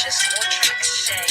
Purchase your tracks today.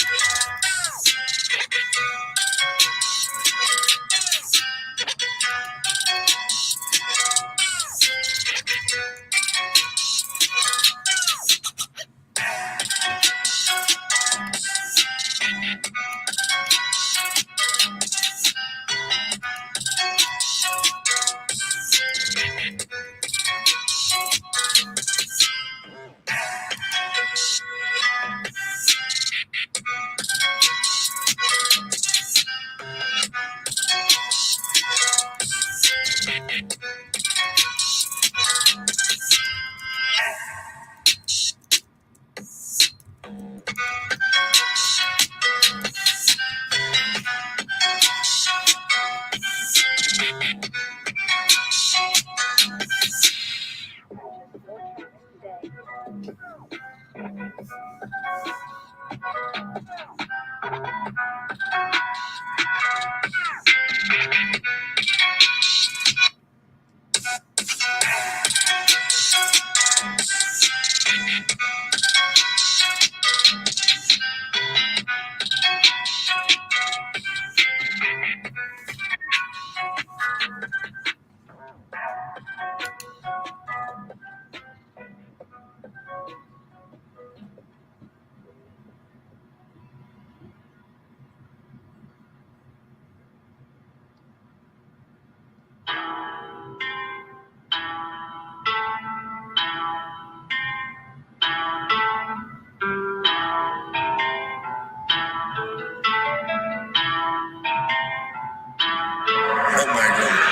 Oh my God.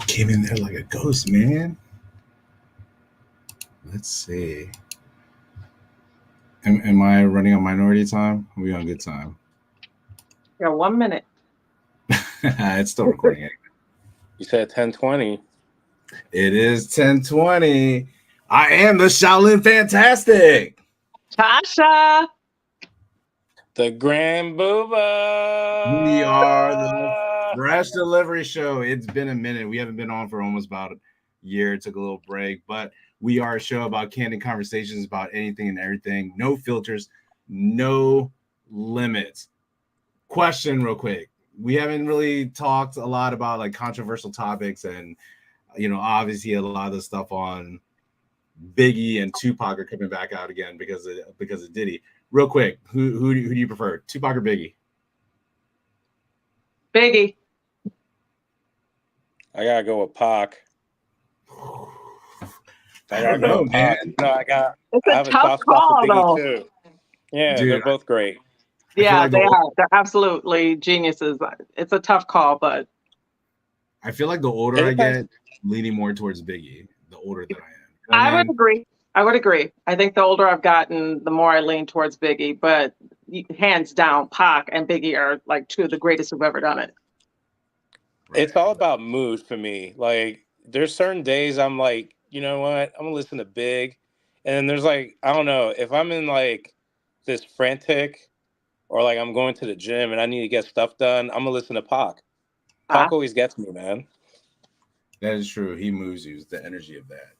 Came in there like a ghost, man. Let's see. Am I running on minority time? Are we on good time? Yeah, 1 minute. It's still recording. You said 10:20. It is 10:20. I am the Shaolin Fantastic. Tasha. The Grand Booba. We are the Fresh Delivery Show. It's been a minute. We haven't been on for almost about a year. Took a little break, but we are a show about candid conversations about anything and everything. No filters, no limits. Question real quick. We haven't really talked a lot about like controversial topics, and obviously a lot of the stuff on Biggie and Tupac are coming back out again because of Diddy. Real quick, who do you prefer, Tupac or Biggie? Biggie. I gotta go with Pac. I don't know, man. No, I It's have a a tough soft spot for call, Biggie though. too. Yeah, Dude, they're both great. Yeah, like they are. They're absolutely geniuses. It's a tough call, but I feel like the older I get, leaning more towards Biggie. The older that I am. I would agree. I think the older I've gotten, the more I lean towards Biggie. But hands down, Pac and Biggie are like two of the greatest who've ever done it. Right. It's all about mood for me. Like, there's certain days I'm like, you know what? I'm gonna listen to Big, and then there's like, I don't know, if I'm in like this frantic, or like I'm going to the gym and I need to get stuff done, I'm gonna listen to Pac. Pac always gets me, man. That is true. He moves you. The energy of that.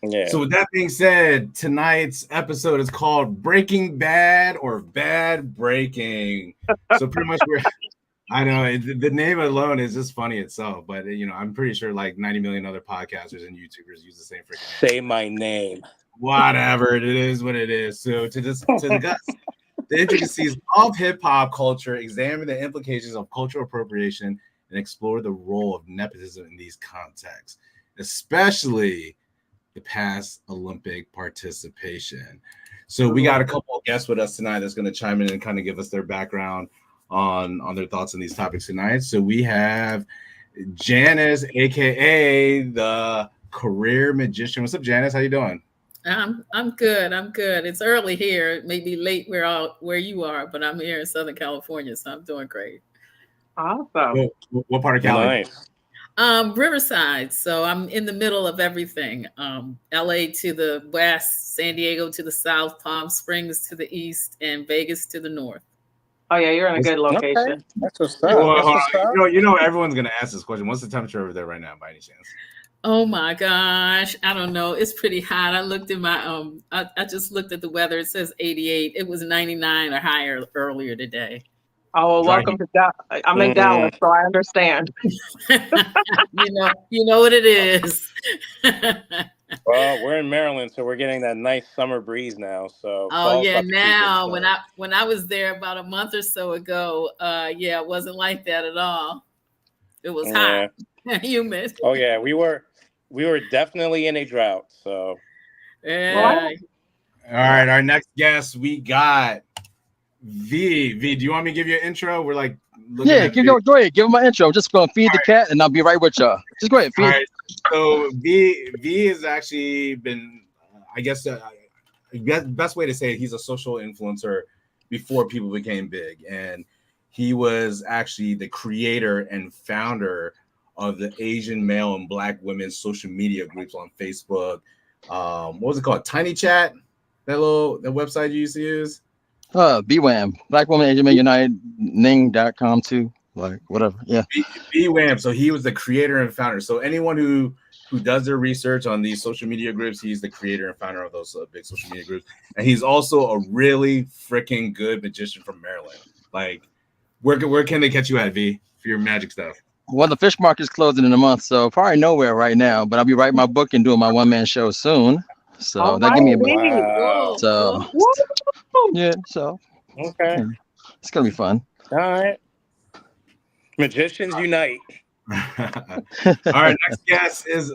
Yeah. So with that being said, tonight's episode is called Breaking Bad or Bad Breaking. So pretty much I know the name alone is just funny itself, but I'm pretty sure like 90 million other podcasters and YouTubers use the same freaking name. Say my name. Whatever, it is what it is. So to discuss the intricacies of hip hop culture, examine the implications of cultural appropriation, and explore the role of nepotism in these contexts, especially the past Olympic participation. So we got a couple of guests with us tonight that's going to chime in and kind of give us their background on their thoughts on these topics tonight. So we have Janice, aka the career magician. What's up, Janice? How you doing? I'm good. It's early here. It may be late where you are, but I'm here in Southern California, so I'm doing great. Awesome. What part of Cali? Nice. Riverside. So I'm in the middle of everything. LA to the west, San Diego to the south, Palm Springs to the east, and Vegas to the north. Oh yeah, you're in a good location. Okay. That's what's up. Everyone's gonna ask this question. What's the temperature over there right now, by any chance? Oh my gosh, I don't know. It's pretty hot. I looked at my I just looked at the weather. It says 88. It was 99 or higher earlier today. Oh, well, welcome to Dallas. I'm in Dallas, so I understand. you know what it is. Well, we're in Maryland, so we're getting that nice summer breeze now. So now when I was there about a month or so ago, it wasn't like that at all. It was hot, humid. Oh yeah, we were definitely in a drought. So yeah. All right, our next guest we got V. Do you want me to give you an intro? We're like, go ahead. Give him my intro. I'm just going to feed the cat, and I'll be right with y'all. Just go ahead, feed. All right. So V has actually been, I guess, best way to say it, he's a social influencer before people became big, and he was actually the creator and founder of the Asian male and Black women's social media groups on Facebook. What was it called? Tiny Chat. That website you used to use. BWAM, Black Women Asian Men United, Ning.com too, like whatever. Yeah. BWAM. So he was the creator and founder. So anyone who does their research on these social media groups, he's the creator and founder of those big social media groups. And he's also a really freaking good magician from Maryland. Like, where can they catch you at, V, for your magic stuff? Well, the fish market's closing in a month, so probably nowhere right now. But I'll be writing my book and doing my one-man show soon. So that give me a bit. Wow. So yeah, so okay, it's gonna be fun. All right, magicians unite. All right, next guest is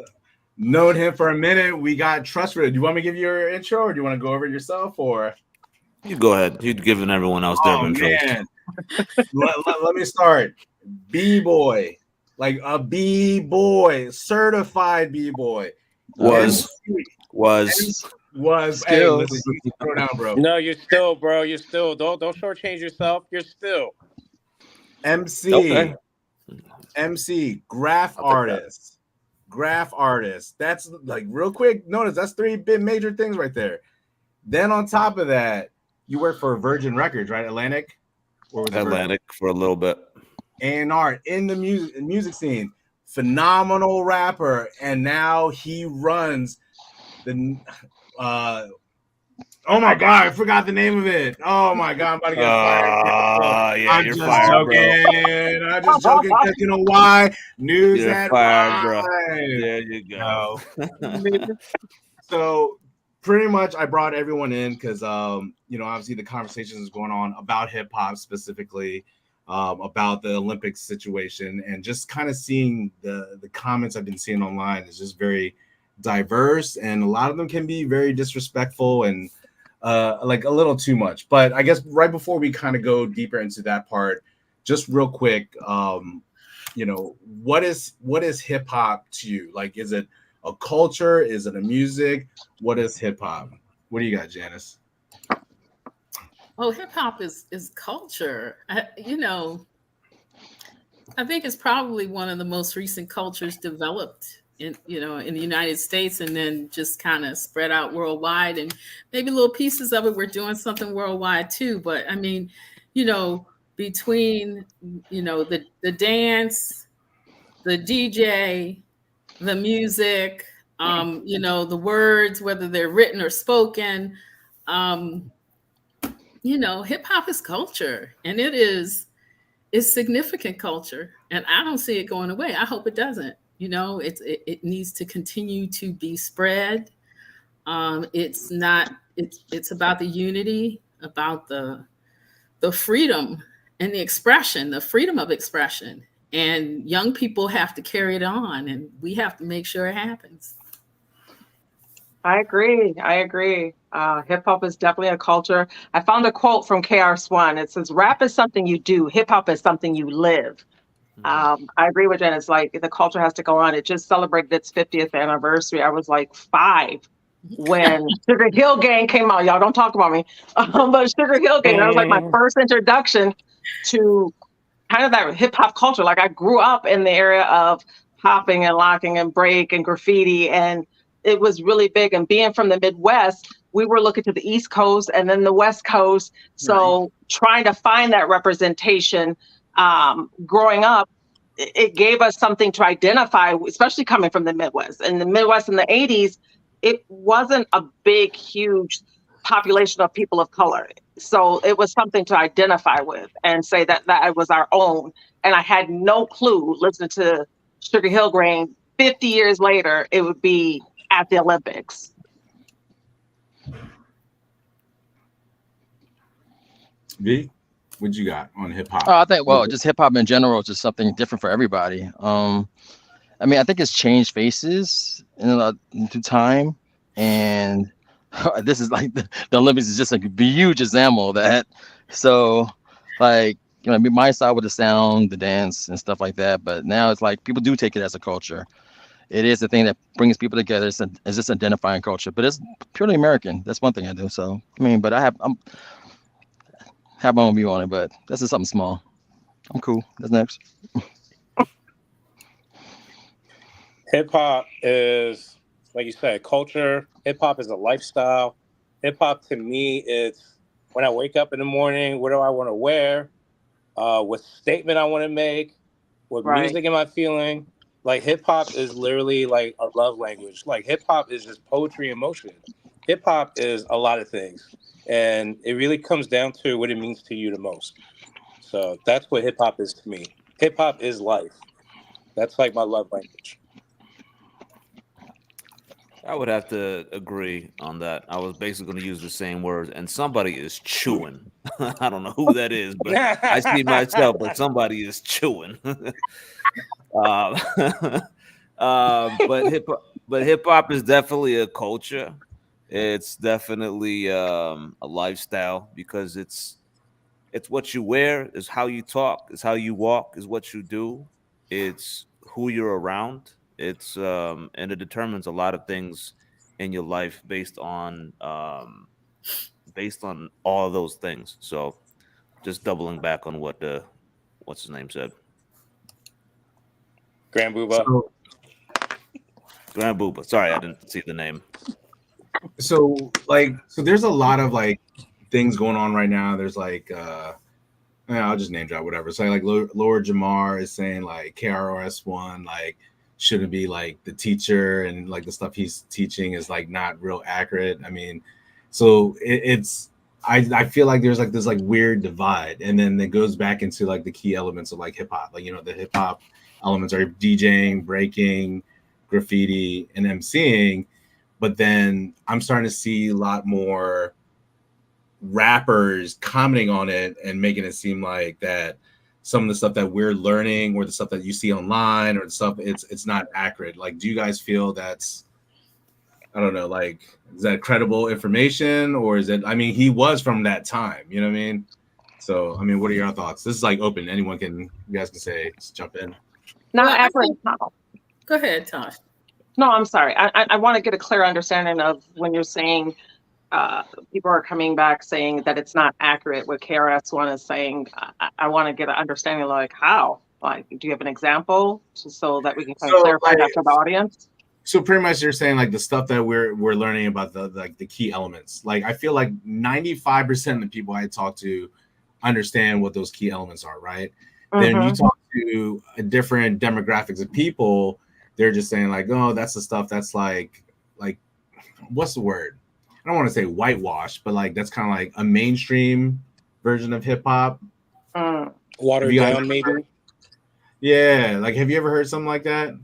known him for a minute. We got Trustful. Do you want me to give you your intro, or do you want to go over it yourself, or you go ahead? You're giving everyone else their intro. Man. let me start. B-boy, like a B-boy, certified B-boy. Was. Hey, listen, throw down, bro. No, you're still, bro. You're still. Don't shortchange yourself. You're still MC. Okay. MC, graph I'll take that. artist. Graph artist. That's like real quick. Notice that's 3 big major things right there. Then on top of that, you work for Virgin Records, right? Atlantic, or was it Atlantic for a little bit. A&R in the music scene. Phenomenal rapper, and now he runs the. Oh my god, I forgot the name of it. Oh my god, I'm about to get fired. Yeah, I'm you're just fired, joking. I'm just joking because you know why? News You're at fired, bro. 5. There you go. So pretty much I brought everyone in because obviously the conversation is going on about hip hop specifically, about the Olympics situation, and just kind of seeing the comments I've been seeing online is just very diverse, and a lot of them can be very disrespectful and like a little too much. But I guess right before we kind of go deeper into that part, just real quick, what is hip hop to you? Like, is it a culture? Is it a music? What is hip hop? What do you got, Janice? Oh, hip hop is culture. I think it's probably one of the most recent cultures developed in the United States, and then just kind of spread out worldwide. And maybe little pieces of it, we're doing something worldwide too. But I mean, between the dance, the DJ, the music, the words, whether they're written or spoken, hip hop is culture, and it's significant culture, and I don't see it going away. I hope it doesn't. It needs to continue to be spread. It's about the unity, about the freedom and the freedom of expression. And young people have to carry it on, and we have to make sure it happens. I agree. Hip hop is definitely a culture. I found a quote from KR Swan. It says, "Rap is something you do. Hip hop is something you live." I agree with Jen. It's like the culture has to go on. It just celebrated its 50th anniversary. I was like 5 when Sugar Hill Gang came out. Y'all don't talk about me. But Sugar Hill Gang, that was like my first introduction to kind of that hip hop culture. Like, I grew up in the area of popping and locking and break and graffiti, and it was really big. And being from the Midwest, we were looking to the East Coast and then the West Coast. So trying to find that representation, growing up, it gave us something to identify, especially coming from the Midwest. In the Midwest in the 80s, it wasn't a big, huge population of people of color. So it was something to identify with and say that it was our own. And I had no clue, listening to Sugar Hill Gang 50 years later, it would be at the Olympics. V, what you got on hip hop? I think, just hip hop in general is just something different for everybody. I mean, I think it's changed faces through time, and this is like the Olympics is just a huge example of that. So, like, my side with the sound, the dance, and stuff like that. But now it's like people do take it as a culture. It is the thing that brings people together. It's just identifying culture, but it's purely American. That's one thing I do. So, I mean, but I have my own view on it, but this is something small. I'm cool. That's next. Hip hop is, like you said, culture. Hip hop is a lifestyle. Hip hop to me, it's when I wake up in the morning, what do I want to wear? What statement I want to make? What music am I feeling? Like, hip hop is literally like a love language. Like, hip hop is just poetry in motion. Hip hop is a lot of things, and it really comes down to what it means to you the most. So that's what hip hop is to me. Hip hop is life. That's like my love language. I would have to agree on that. I was basically going to use the same words, and somebody is chewing. I don't know who that is, but I see myself, but somebody is chewing. But hip hop is definitely a culture. It's definitely a lifestyle, because it's what you wear, is how you talk, is how you walk, is what you do. It's who you're around. It's and it determines a lot of things in your life based on all of those things. So just doubling back on what what's his name said. Grand Booba. So, Grand Booba. Sorry, I didn't see the name. so there's a lot of like things going on right now. There's like I'll just name drop whatever. So like Lord Jamar is saying like KRS-One like shouldn't be like the teacher, and like the stuff he's teaching is like not real accurate. I mean, so it's I feel like there's like this like weird divide, and then it goes back into like the key elements of like hip hop. Like, you know, the hip hop elements are DJing, breaking, graffiti, and MCing. But then I'm starting to see a lot more rappers commenting on it and making it seem like that some of the stuff that we're learning or the stuff that you see online or the stuff it's not accurate. Like, do you guys feel that's, I don't know, like, is that credible information, or is it, I mean, he was from that time, you know what I mean? So I mean, what are your thoughts? This is like open, anyone can, you guys can say, just jump in. Not Well, I accurate. think- No. Go ahead, Tosh. No, I'm sorry. I want to get a clear understanding of when you're saying people are coming back saying that it's not accurate. What KRS-One is saying, I want to get an understanding, like how. Like, do you have an example so that we can kind of So, clarify that like, for the audience? So pretty much you're saying like the stuff that we're learning about the like the key elements. Like, I feel like 95% of the people I talk to understand what those key elements are, right? Then you talk to a different demographics of people, they're just saying like, oh, that's the stuff that's like what's the word? I don't want to say whitewash, but like that's kind of like a mainstream version of hip hop. Watered down, maybe. Yeah, like, have you ever heard something like that?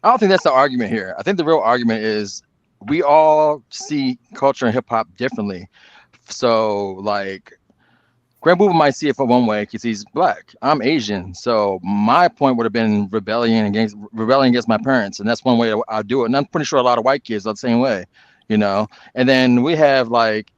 I don't think that's the argument here. I think the real argument is we all see culture and hip hop differently. So, like, Grand Booba might see it for one way because he's black. I'm Asian, so my point would have been rebelling against my parents, and that's one way I'll do it. And I'm pretty sure a lot of white kids are the same way, you know. And then we have like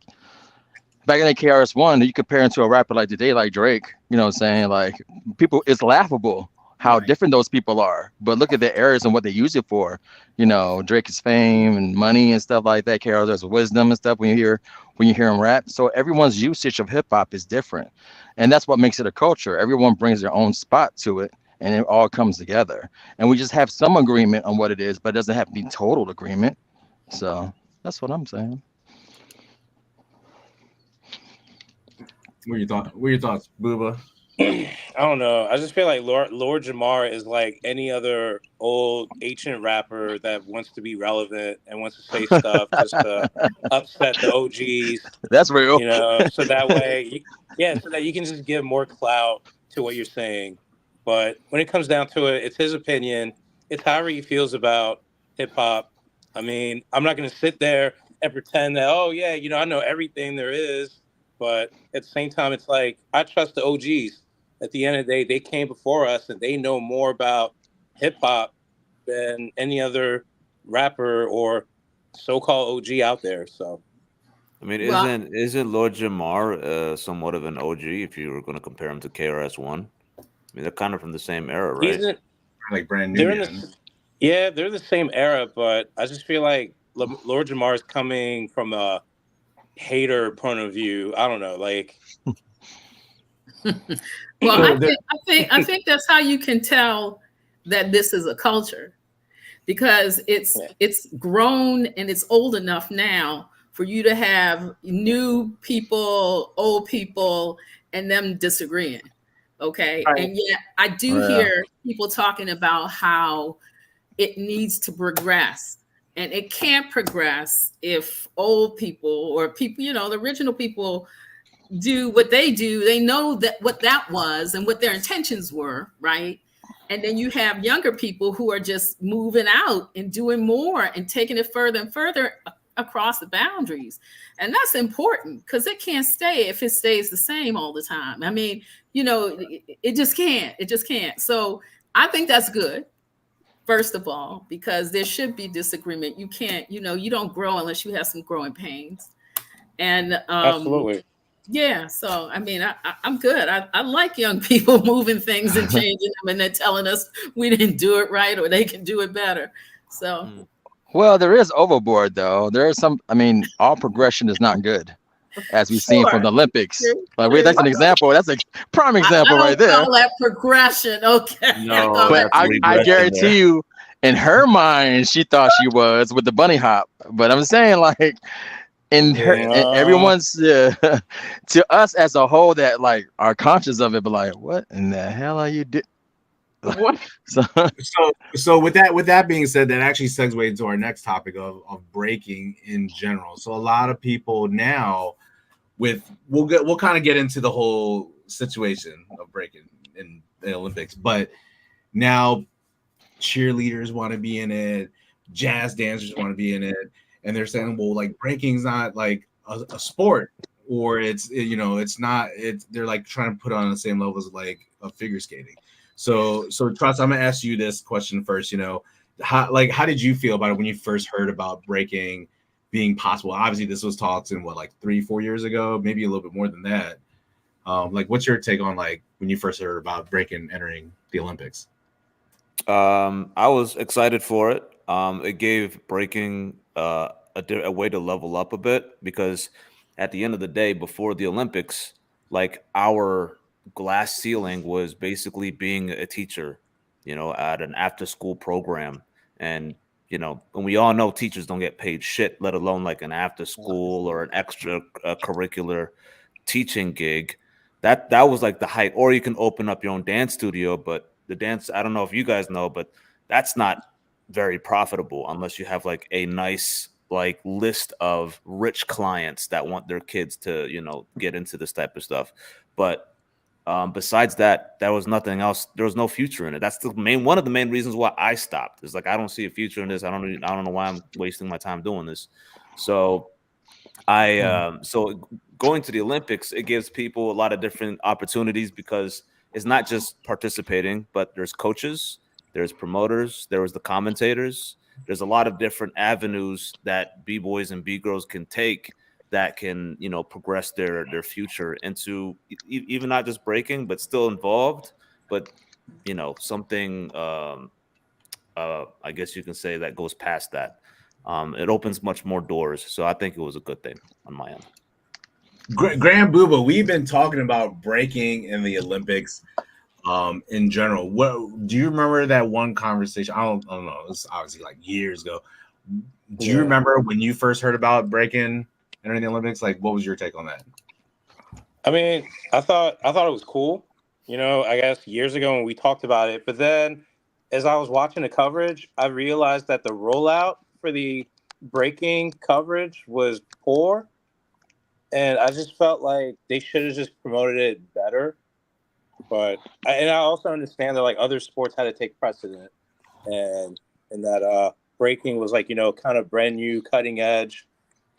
back in the KRS-One, you compare him to a rapper like today, like Drake. You know what I'm saying? Like, people, it's laughable how different those people are. But look at the errors and what they use it for. You know, Drake is fame and money and stuff like that. KRS has wisdom and stuff when you hear him rap. So everyone's usage of hip hop is different. And that's what makes it a culture. Everyone brings their own spot to it, and it all comes together. And we just have some agreement on what it is, but it doesn't have to be total agreement. So that's what I'm saying. What are your thoughts, Booba? I don't know. I just feel like Lord Jamar is like any other old ancient rapper that wants to be relevant and wants to say stuff just to upset the OGs. That's real. You know, so that way, so that you can just give more clout to what you're saying. But when it comes down to it, it's his opinion. It's however he feels about hip hop. I mean, I'm not going to sit there and pretend that, oh yeah, you know, I know everything there is. But at the same time, it's like, I trust the OGs. At the end of the day, they came before us and they know more about hip hop than any other rapper or so-called OG out there. So, I mean, isn't Lord Jamar somewhat of an OG if you were going to compare him to KRS-One? I mean, they're kind of from the same era, right? Like brand new. They're the same era, but I just feel like Lord Jamar is coming from a hater point of view. I don't know, like. Well, I think that's how you can tell that this is a culture, because it's grown and it's old enough now for you to have new people, old people, and them disagreeing. Okay. Right. And yet I do hear people talking about how it needs to progress. And it can't progress if old people or people, you know, the original people do what they do. They know that what that was and what their intentions were, right? And then you have younger people who are just moving out and doing more and taking it further and further across the boundaries. And that's important because it can't stay if it stays the same all the time. I mean, you know, it just can't. It just can't. So I think that's good. First of all, because there should be disagreement. You can't, you know, you don't grow unless you have some growing pains. And Absolutely. Yeah. So, I mean, I'm good. I like young people moving things and changing them, and they're telling us we didn't do it right or they can do it better. So. Well, there is overboard, though. There is some, I mean, all progression is not good. as we've seen from Sure. the Olympics. Like, True. that's an example. That's a prime I example right don't there. call that progression. Okay. I No, call But that that's I regression there. guarantee you, in her mind, she thought she was with the bunny hop. But I'm saying, like, in her, Yeah. in everyone's to us as a whole that like are conscious of it, but like, what in the hell are you doing? What? So So with that being said, that actually segues into our next topic of breaking in general. So a lot of people now we'll kind of get into the whole situation of breaking in the Olympics, but now cheerleaders want to be in it, jazz dancers want to be in it, and they're saying, well, like breaking's not like a sport, or it's not. It's they're like trying to put it on the same level as like a figure skating. So Trust, I'm gonna ask you this question first. How did you feel about it when you first heard about breaking being possible? Obviously, this was talks in what, like 3-4 years ago, maybe a little bit more than that. Like, what's your take on like when you first heard about breaking entering the Olympics? I was excited for it. It gave breaking a way to level up a bit because at the end of the day, before the Olympics, like our glass ceiling was basically being a teacher, at an after school program. And, and we all know teachers don't get paid shit, let alone like an after school or an extra curricular teaching gig. That was like the height. Or you can open up your own dance studio, but the dance, I don't know if you guys know, but that's not very profitable unless you have like a nice like list of rich clients that want their kids to, get into this type of stuff. But besides that, there was nothing else. There was no future in it. That's one of the main reasons why I stopped. Is like I don't see a future in this. I don't know why I'm wasting my time doing this. So so going to the Olympics, it gives people a lot of different opportunities because it's not just participating, but there's coaches, there's promoters, there was the commentators. There's a lot of different avenues that b-boys and b-girls can take that can, progress their future into even not just breaking, but still involved, but something I guess you can say that goes past that. It opens much more doors. So I think it was a good thing on my end. Grand Booba, we've been talking about breaking in the Olympics in general. What do you remember that one conversation? I don't know. It's obviously like years ago. Do you remember when you first heard about breaking entering the Olympics? Like, what was your take on that? I mean, I thought it was cool. I guess years ago when we talked about it, but then as I was watching the coverage, I realized that the rollout for the breaking coverage was poor, and I just felt like they should have just promoted it better. But and I also understand that like other sports had to take precedent, and that breaking was like kind of brand new, cutting edge,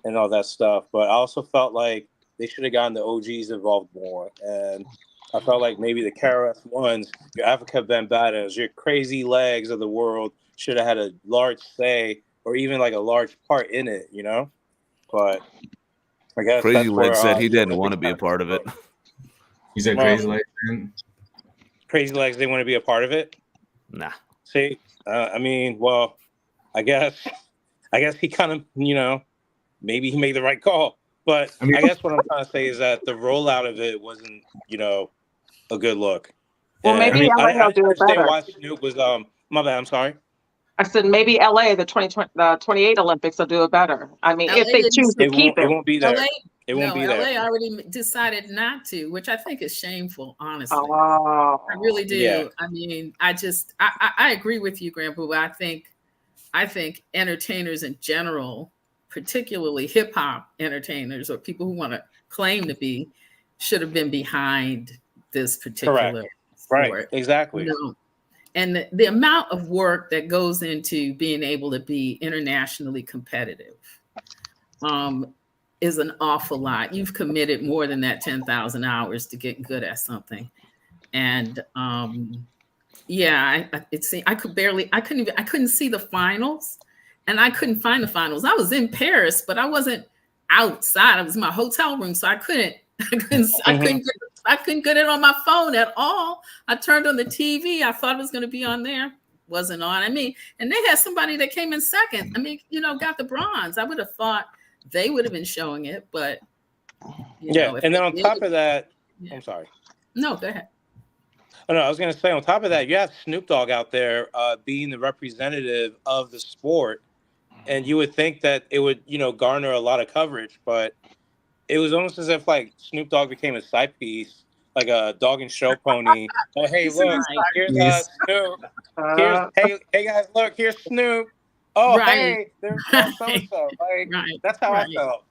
and all that stuff. But I also felt like they should have gotten the OGs involved more, and I felt like maybe the KRS ones, your Africa Bambatas, your crazy legs of the world should have had a large say or even like a large part in it, But I guess Crazy that's where Leg said he the didn't want to Olympics be a kind of part took of it. over. You said Well, crazy like Crazy Legs, they want to be a part of it. Nah. See, I mean, well, I guess he kind of, maybe he made the right call. But I mean, I guess what I'm trying to say is that the rollout of it wasn't, a good look. Well, And maybe I LA will didn't do it understand better. why Snoop was my bad. I'm sorry. I said maybe LA, the 28 Olympics will do it better. I mean, if LA they didn't choose to It keep won't. It it. won't be LA there. It won't no, be there. LA already decided not to, which I think is shameful, honestly. Oh, I really do. Yeah. I mean, I agree with you, Grandpa. I think entertainers in general, particularly hip hop entertainers or people who want to claim to be, should have been behind this Correct. particular Right. sport. Exactly. And the amount of work that goes into being able to be internationally competitive is an awful lot. You've committed more than that 10,000 hours to get good at something. And yeah, I couldn't see the finals, and I couldn't find the finals. I was in Paris, but I wasn't outside. I was in my hotel room, so I couldn't get it on my phone at all. I turned on the TV. I thought it was going to be on there. Wasn't on. I mean, and they had somebody that came in second. I mean, got the bronze. I would have thought they would have been showing it, but Yeah, If and they then on top really, of that, yeah. I'm sorry. No, go ahead. Oh no, I was gonna say on top of that, you have Snoop Dogg out there being the representative of the sport, and you would think that it would, garner a lot of coverage, but it was almost as if like Snoop Dogg became a side piece, like a dog and show pony. Like, hey, This is look, Right, here's nice. Snoop. Here's Uh, hey guys, look, here's Snoop. Oh, right, hey, there's so and right, so. Like right, that's how I right. felt.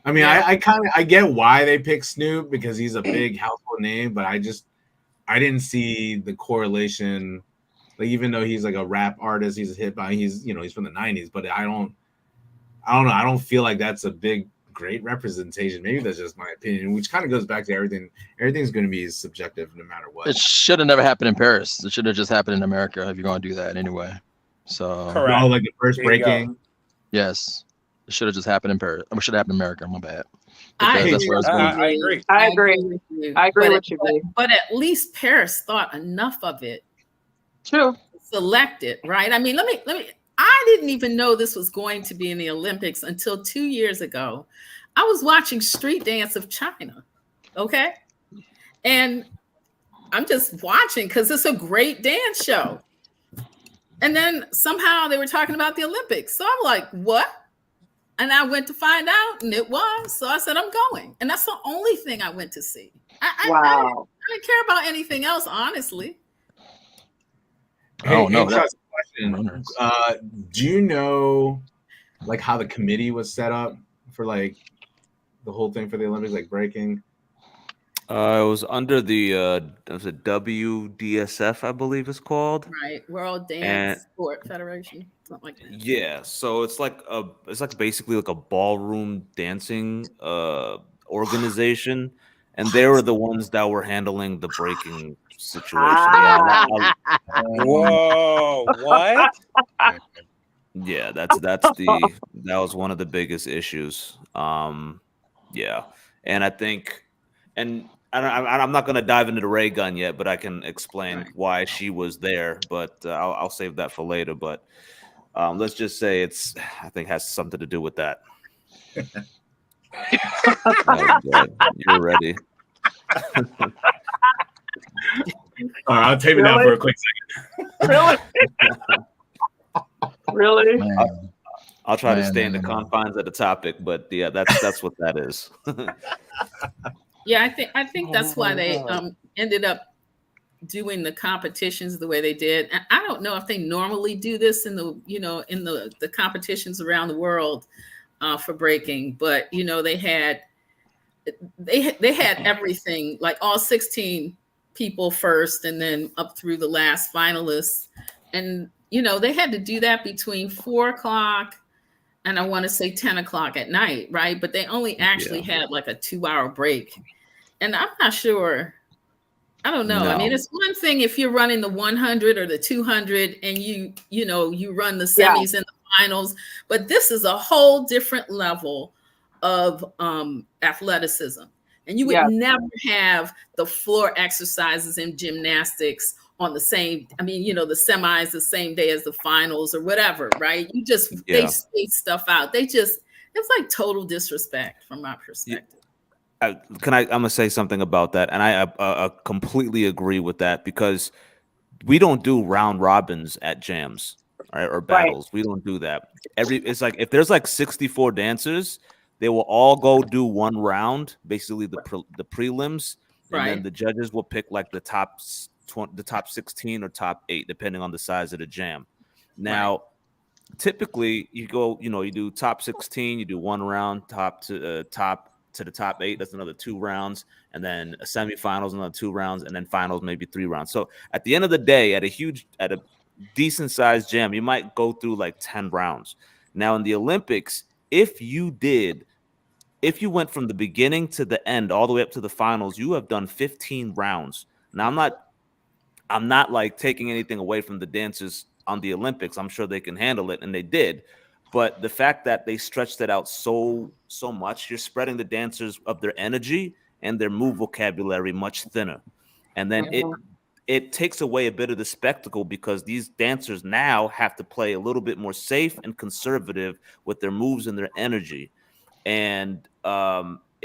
I mean, Yep. I get why they picked Snoop because he's a big household name, but I didn't see the correlation. Like even though he's like a rap artist, he's a hip hop, he's from the '90s, but I don't know. I don't feel like that's a great representation. Maybe that's just my opinion, which kind of goes back to everything. Everything's going to be subjective no matter what. It should have never happened in Paris. It should have just happened in America if you're going to do that anyway. So Correct. Like the first There you go. breaking. yes, it should have just happened in Paris. It should have happened in America. My bad. I Because that's where it's going. I agree. I agree. with you. I agree But with you, B. but at least Paris thought enough of it, True. selected, right? I mean, let me. I didn't even know this was going to be in the Olympics until 2 years ago. I was watching Street Dance of China, okay, and I'm just watching because it's a great dance show. And then somehow they were talking about the Olympics, so I'm like, what? And I went to find out, and it was. So I said, I'm going. And that's the only thing I went to see. Wow. I didn't care about anything else, honestly. I don't know. Hey, Trust, question. Do you know like how the committee was set up for like the whole thing for the Olympics, like breaking? It was under the was it WDSF, I believe it's called. Right. World Dance And Sport Federation. Something like that. yeah, so it's like basically like a ballroom dancing organization, and they were the ones that were handling the breaking situation. Ah. Whoa, what? Yeah, that was one of the biggest issues. Yeah, and I think, and I'm not going to dive into the ray gun yet, but I can explain Right. why she was there. But I'll save that for later. But let's just say I think has something to do with that. Oh, God. You're ready. All right, I'll take it down for a quick second. Really? Really? Man, I'll try to stay in the confines of the topic, but yeah, that's what that is. Yeah, I think that's why they ended up doing the competitions the way they did. And I don't know if they normally do this in the competitions around the world for breaking, but they had everything, like all 16 people first and then up through the last finalists. And they had to do that between 4:00 and I want to say 10 o'clock at night, right? But they only actually had like a 2-hour break. And I'm not sure. I don't know. No. I mean, it's one thing if you're running the 100 or the 200 and you run the semis and the finals, but this is a whole different level of athleticism. And you would never have the floor exercises in gymnastics on the same, the semis the same day as the finals or whatever, right? They space stuff out. It's like total disrespect from my perspective. I'm gonna say something about that, and I completely agree with that because we don't do round robins at jams, right, or battles. Right. We don't do that. It's like if there's like 64 dancers, they will all go do one round, basically the prelims, and then the judges will pick like the top 16 or top 8, depending on the size of the jam. Now, typically you go, you do top 16, you do one round, top to the top 8, that's another 2 rounds, and then a semifinals, another 2 rounds, and then finals, maybe 3 rounds. So at the end of the day, at a decent sized jam, you might go through like 10 rounds. Now in the Olympics, if you went from the beginning to the end, all the way up to the finals, you have done 15 rounds. Now I'm not like taking anything away from the dancers on the Olympics. I'm sure they can handle it, and they did. But the fact that they stretched it out so much, you're spreading the dancers of their energy and their move vocabulary much thinner. And then it takes away a bit of the spectacle because these dancers now have to play a little bit more safe and conservative with their moves and their energy. And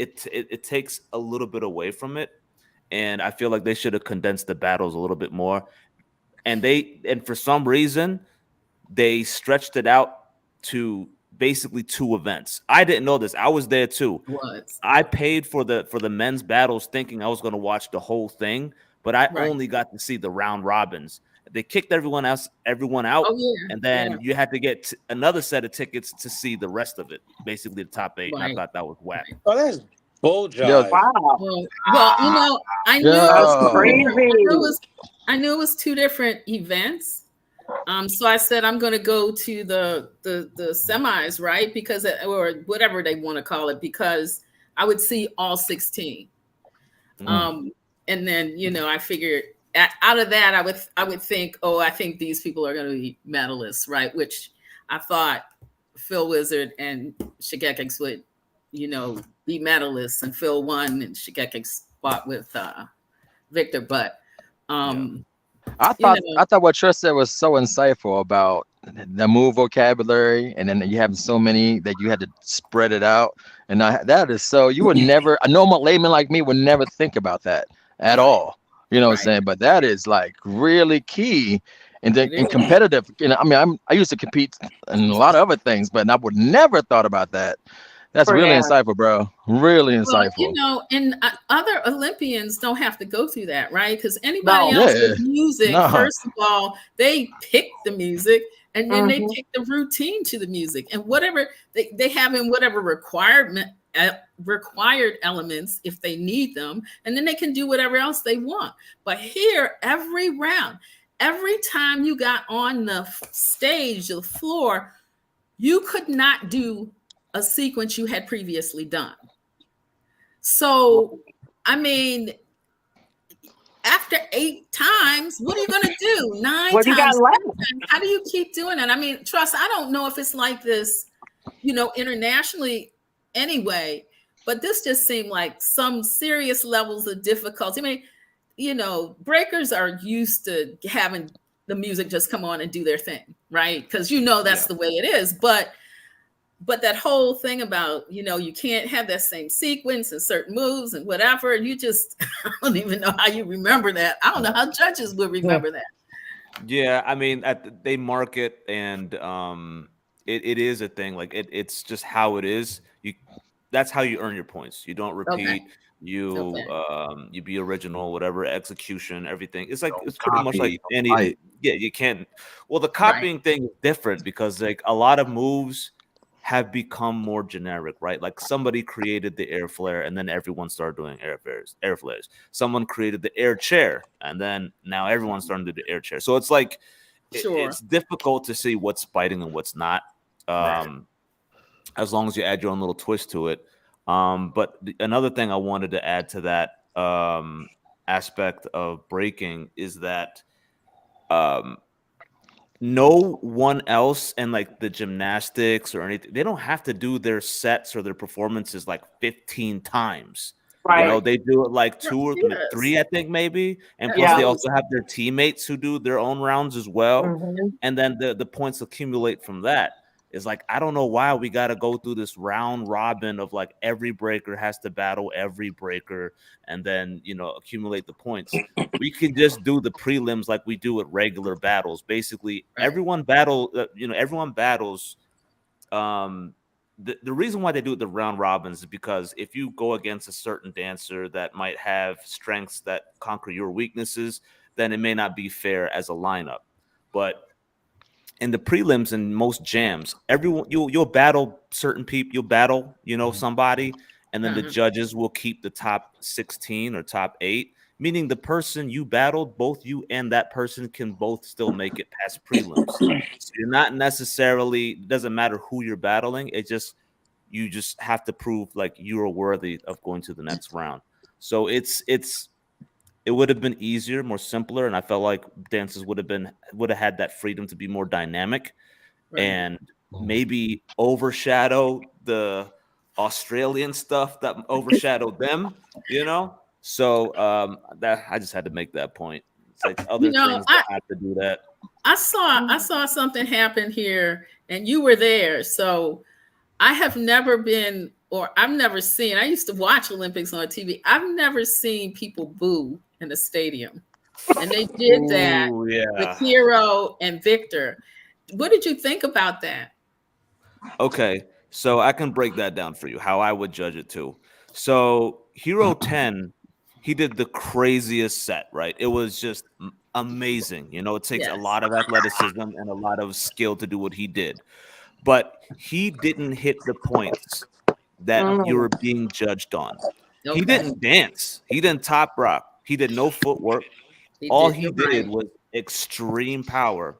it takes a little bit away from it, and I feel like they should have condensed the battles a little bit more. And for some reason they stretched it out to basically 2 events. I didn't know this. I was there too. Was I paid for the men's battles thinking I was going to watch the whole thing, but I right. only got to see the round robins. They kicked everyone out, Oh yeah, and then yeah, you had to get another set of tickets to see the rest of it, basically the top 8. And I right. thought that was whack. Oh, that's bull Yo, jive. Wow, Well, I knew it that's was yo, crazy. I knew it was 2 different events. So I said I'm going to go to the semis, right? Because or whatever they want to call it, because I would see all 16. And then I figured out of that I would think, oh, I think these people are going to be medalists, right? Which I thought Phil Wizard and Shigekix would, be medalists, and Phil won and Shigekix fought with Victor, but I thought what Trish said was so insightful about the move vocabulary, and then you have so many that you had to spread it out, and that is so you would never, a normal layman like me would never think about that at all. You know what I'm Right. saying? But that is like really key and It is. competitive. I mean, I used to compete in a lot of other things, but I would never thought about that. That's Oh, really yeah. insightful, bro. Really Well, insightful. and other Olympians don't have to go through that, right? Because anybody No. else Yeah. with music, No. first of all, they pick the music, and then they Mhm. pick the routine to the music, and whatever they have in whatever required elements if they need them, and then they can do whatever else they want. But here, every round, every time you got on the stage, the floor, you could not do a sequence you had previously done. So, I mean, after 8 times, what are you going to do? 9 What do you got times? left? How do you keep doing it? I mean, trust, I don't know if it's like this, internationally anyway, but this just seemed like some serious levels of difficulty. I mean, breakers are used to having the music just come on and do their thing, right? Because that's the way it is. But that whole thing about, you can't have that same sequence and certain moves and whatever. And I don't even know how you remember that. I don't know how judges would remember that. Yeah, I mean, they mark it, and it is a thing. Like it's just how it is. That's how you earn your points. You don't repeat. Okay. You you be original, whatever, execution, everything. It's like Don't it's pretty much like copy, any. fight. Yeah, you can't. Well, the copying thing is different because like a lot of moves have become more generic, right? Like somebody created the air flare and then everyone started doing air flares. Someone created the air chair and then now everyone's starting to do the air chair. So it's like Sure. it's difficult to see what's biting and what's not. As long as you add your own little twist to it. But another thing I wanted to add to that aspect of breaking is that no one else in like the gymnastics or anything, they don't have to do their sets or their performances like 15 times. Right. They do it like 2 or Yes. 3, I think maybe. And plus Yeah. they also have their teammates who do their own rounds as well. Mhm. And then the points accumulate from that. It's like, I don't know why we got to go through this round robin of like every breaker has to battle every breaker and then, accumulate the points. We can just do the prelims like we do at regular battles. Basically, Right. everyone battles. The reason why they do the round robins is because if you go against a certain dancer that might have strengths that conquer your weaknesses, then it may not be fair as a lineup. But in the prelims and most jams, everyone you'll battle certain people. You'll battle, somebody, and then the judges will keep the top 16 or top 8, meaning the person you battled, both you and that person can both still make it past prelims. So you're not necessarily, it doesn't matter who you're battling. You just have to prove like you are worthy of going to the next round. So it would have been easier, more simpler, and I felt like dances would have had that freedom to be more dynamic and maybe overshadow the Australian stuff that overshadowed them, So that I just had to make that point. It's like other things that have to do that. I saw something happen here, and you were there. So I have never been or I've never seen, I used to watch Olympics on TV. I've never seen people boo in a stadium. And they did that Ooh, with yeah. Hero and Victor. What did you think about that? Okay, so I can break that down for you, how I would judge it too. So Hero 10, he did the craziest set, right? It was just amazing. You know, it takes a Yes. lot of athleticism and a lot of skill to do what he did. But he didn't hit the points that you Mm, were being judged on. He Okay. didn't dance. He didn't top rock. He did no footwork. He All did. he You're did right. was extreme power.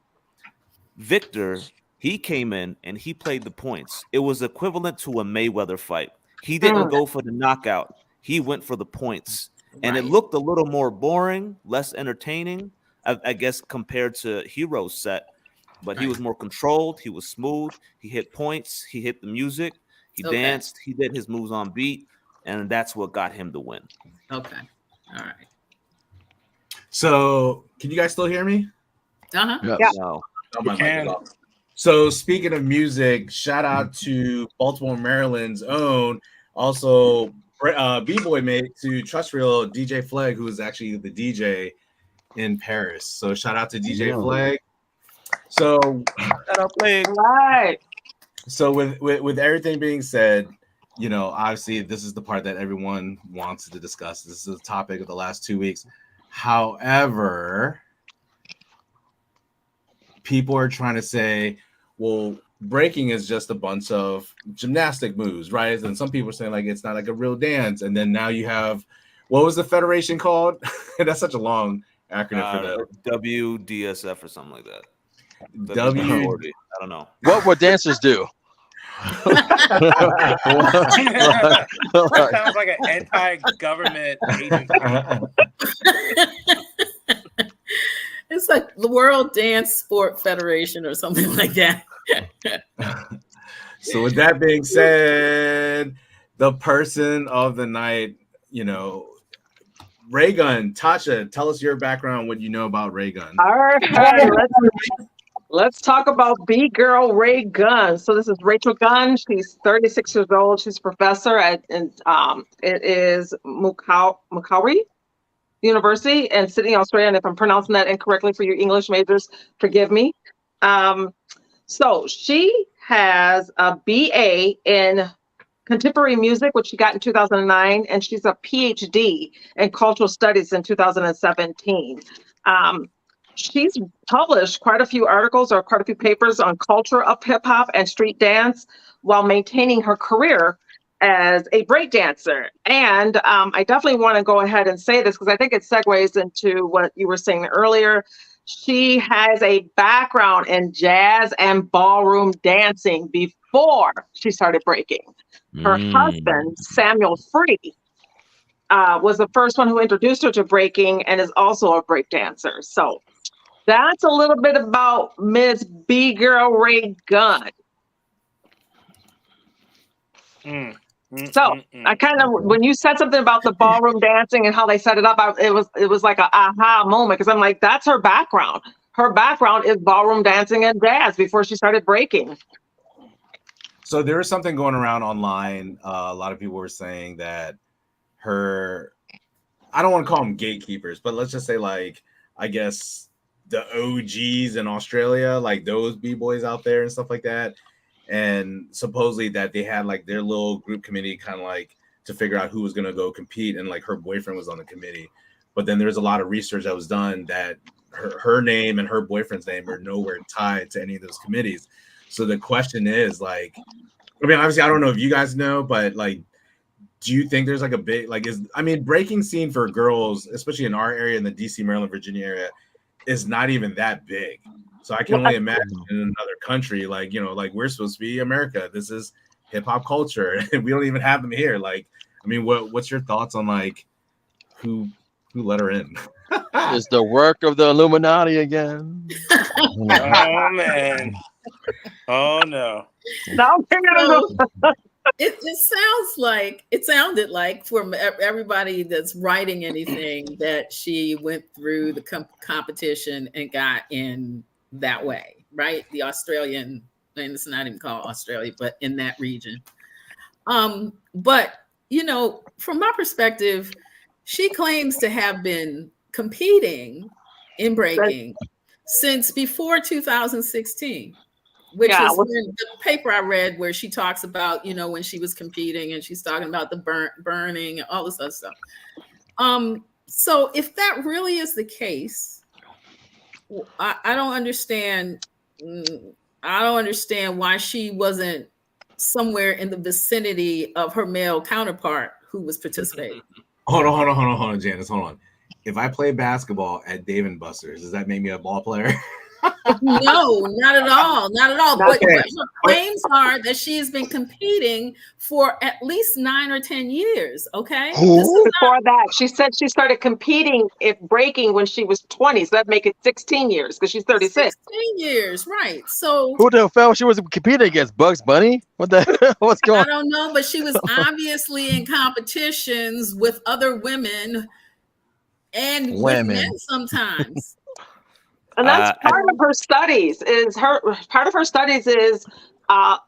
Victor, he came in and he played the points. It was equivalent to a Mayweather fight. He didn't mm, go for the knockout. He went for the points. And it Right. looked a little more boring, less entertaining, I guess, compared to Hero's set. But he Right. was more controlled. He was smooth. He hit points. He hit the music. He Okay. danced. He did his moves on beat. And that's what got him the win. Okay. All right. So, can you guys still hear me? Uh-huh. Yes. yeah. No. Oh, You my mic is can. off. So, speaking of music, shout out to Baltimore, Maryland's own, also b-boy mate to Trust Real DJ Flegg, who is actually the DJ in Paris. So, shout out to DJ Flegg. So, Shut up, Blake. All right. so with everything being said, you know, obviously this is the part that everyone wants to discuss. This is the topic of the last 2 weeks. However, people are trying to say, well, breaking is just a bunch of gymnastic moves, right? And some people are saying like it's not like a real dance. And then now you have, what was the federation called? That's such a long acronym for that. WDSF or something like that. W. WD-40. I don't know. What would dancers do? That sounds like an anti-government agency. It's like the World Dance Sport Federation or something like that. So with that being said, the person of the night, you know, Raygun. Tasha, tell us your background, what you know about Raygun. All right. Let's talk about B Girl Ray Gunn. So this is Rachel Gunn. She's 36 years old. She's a professor at it is Macquarie University in Sydney, Australia. And if I'm pronouncing that incorrectly for you English majors, forgive me. So she has a BA in contemporary music, which she got in 2009, and she's a PhD in cultural studies in 2017. She's published quite a few articles or quite a few papers on culture of hip hop and street dance while maintaining her career as a break dancer. And I definitely want to go ahead and say this because I think it segues into what you were saying earlier. She has a background in jazz and ballroom dancing before she started breaking. Her husband, Samuel Free, was the first one who introduced her to breaking and is also a break dancer. So that's a little bit about Miss B Girl Ray Gunn. So I kind of, when you said something about the ballroom dancing and how they set it up, it was like a aha moment because I'm like, that's her background. Her background is ballroom dancing and jazz before she started breaking. So there was something going around online. A lot of people were saying that her, I don't want to call them gatekeepers, but let's just say like, I guess the OGs in Australia, like those B-boys out there and stuff like that. And supposedly that they had like their little group committee kind of like to figure out who was going to go compete. And like her boyfriend was on the committee. But then there's a lot of research that was done that her name and her boyfriend's name are nowhere tied to any of those committees. So the question is like, I mean, obviously I don't know if you guys know, but like, do you think there's like a big, like, breaking scene for girls, especially in our area, in the DC, Maryland, Virginia area, is not even that big. So I can only imagine in another country, like, you know, like we're supposed to be America. This is hip hop culture. And we don't even have them here. Like, I mean, what's your thoughts on like who let her in? It's the work of the Illuminati again. Oh man. Oh no. It sounded like from everybody that's writing anything that she went through the competition and got in that way, right? The Australian, and it's not even called Australia, but in that region. But from my perspective, she claims to have been competing in breaking since before 2016, which Yeah, is when the paper I read where she talks about, when she was competing and she's talking about the burning and all this other stuff. So if that really is the case, I don't understand. I don't understand why she wasn't somewhere in the vicinity of her male counterpart who was participating. Hold on, Janice. Hold on. If I play basketball at Dave and Buster's, does that make me a ball player? No, not at all. Not at all. But Okay. her claims are that she has been competing for at least 9 or 10 years. Okay. Before that, she said she started competing at breaking when she was 20. So that'd make it 16 years because she's 36. 16 years, right. So Who the hell she was competing against? Bugs Bunny? What the what's going I on? don't know, but she was obviously in competitions with other women and with men sometimes. And that's part of her studies. Part of her studies is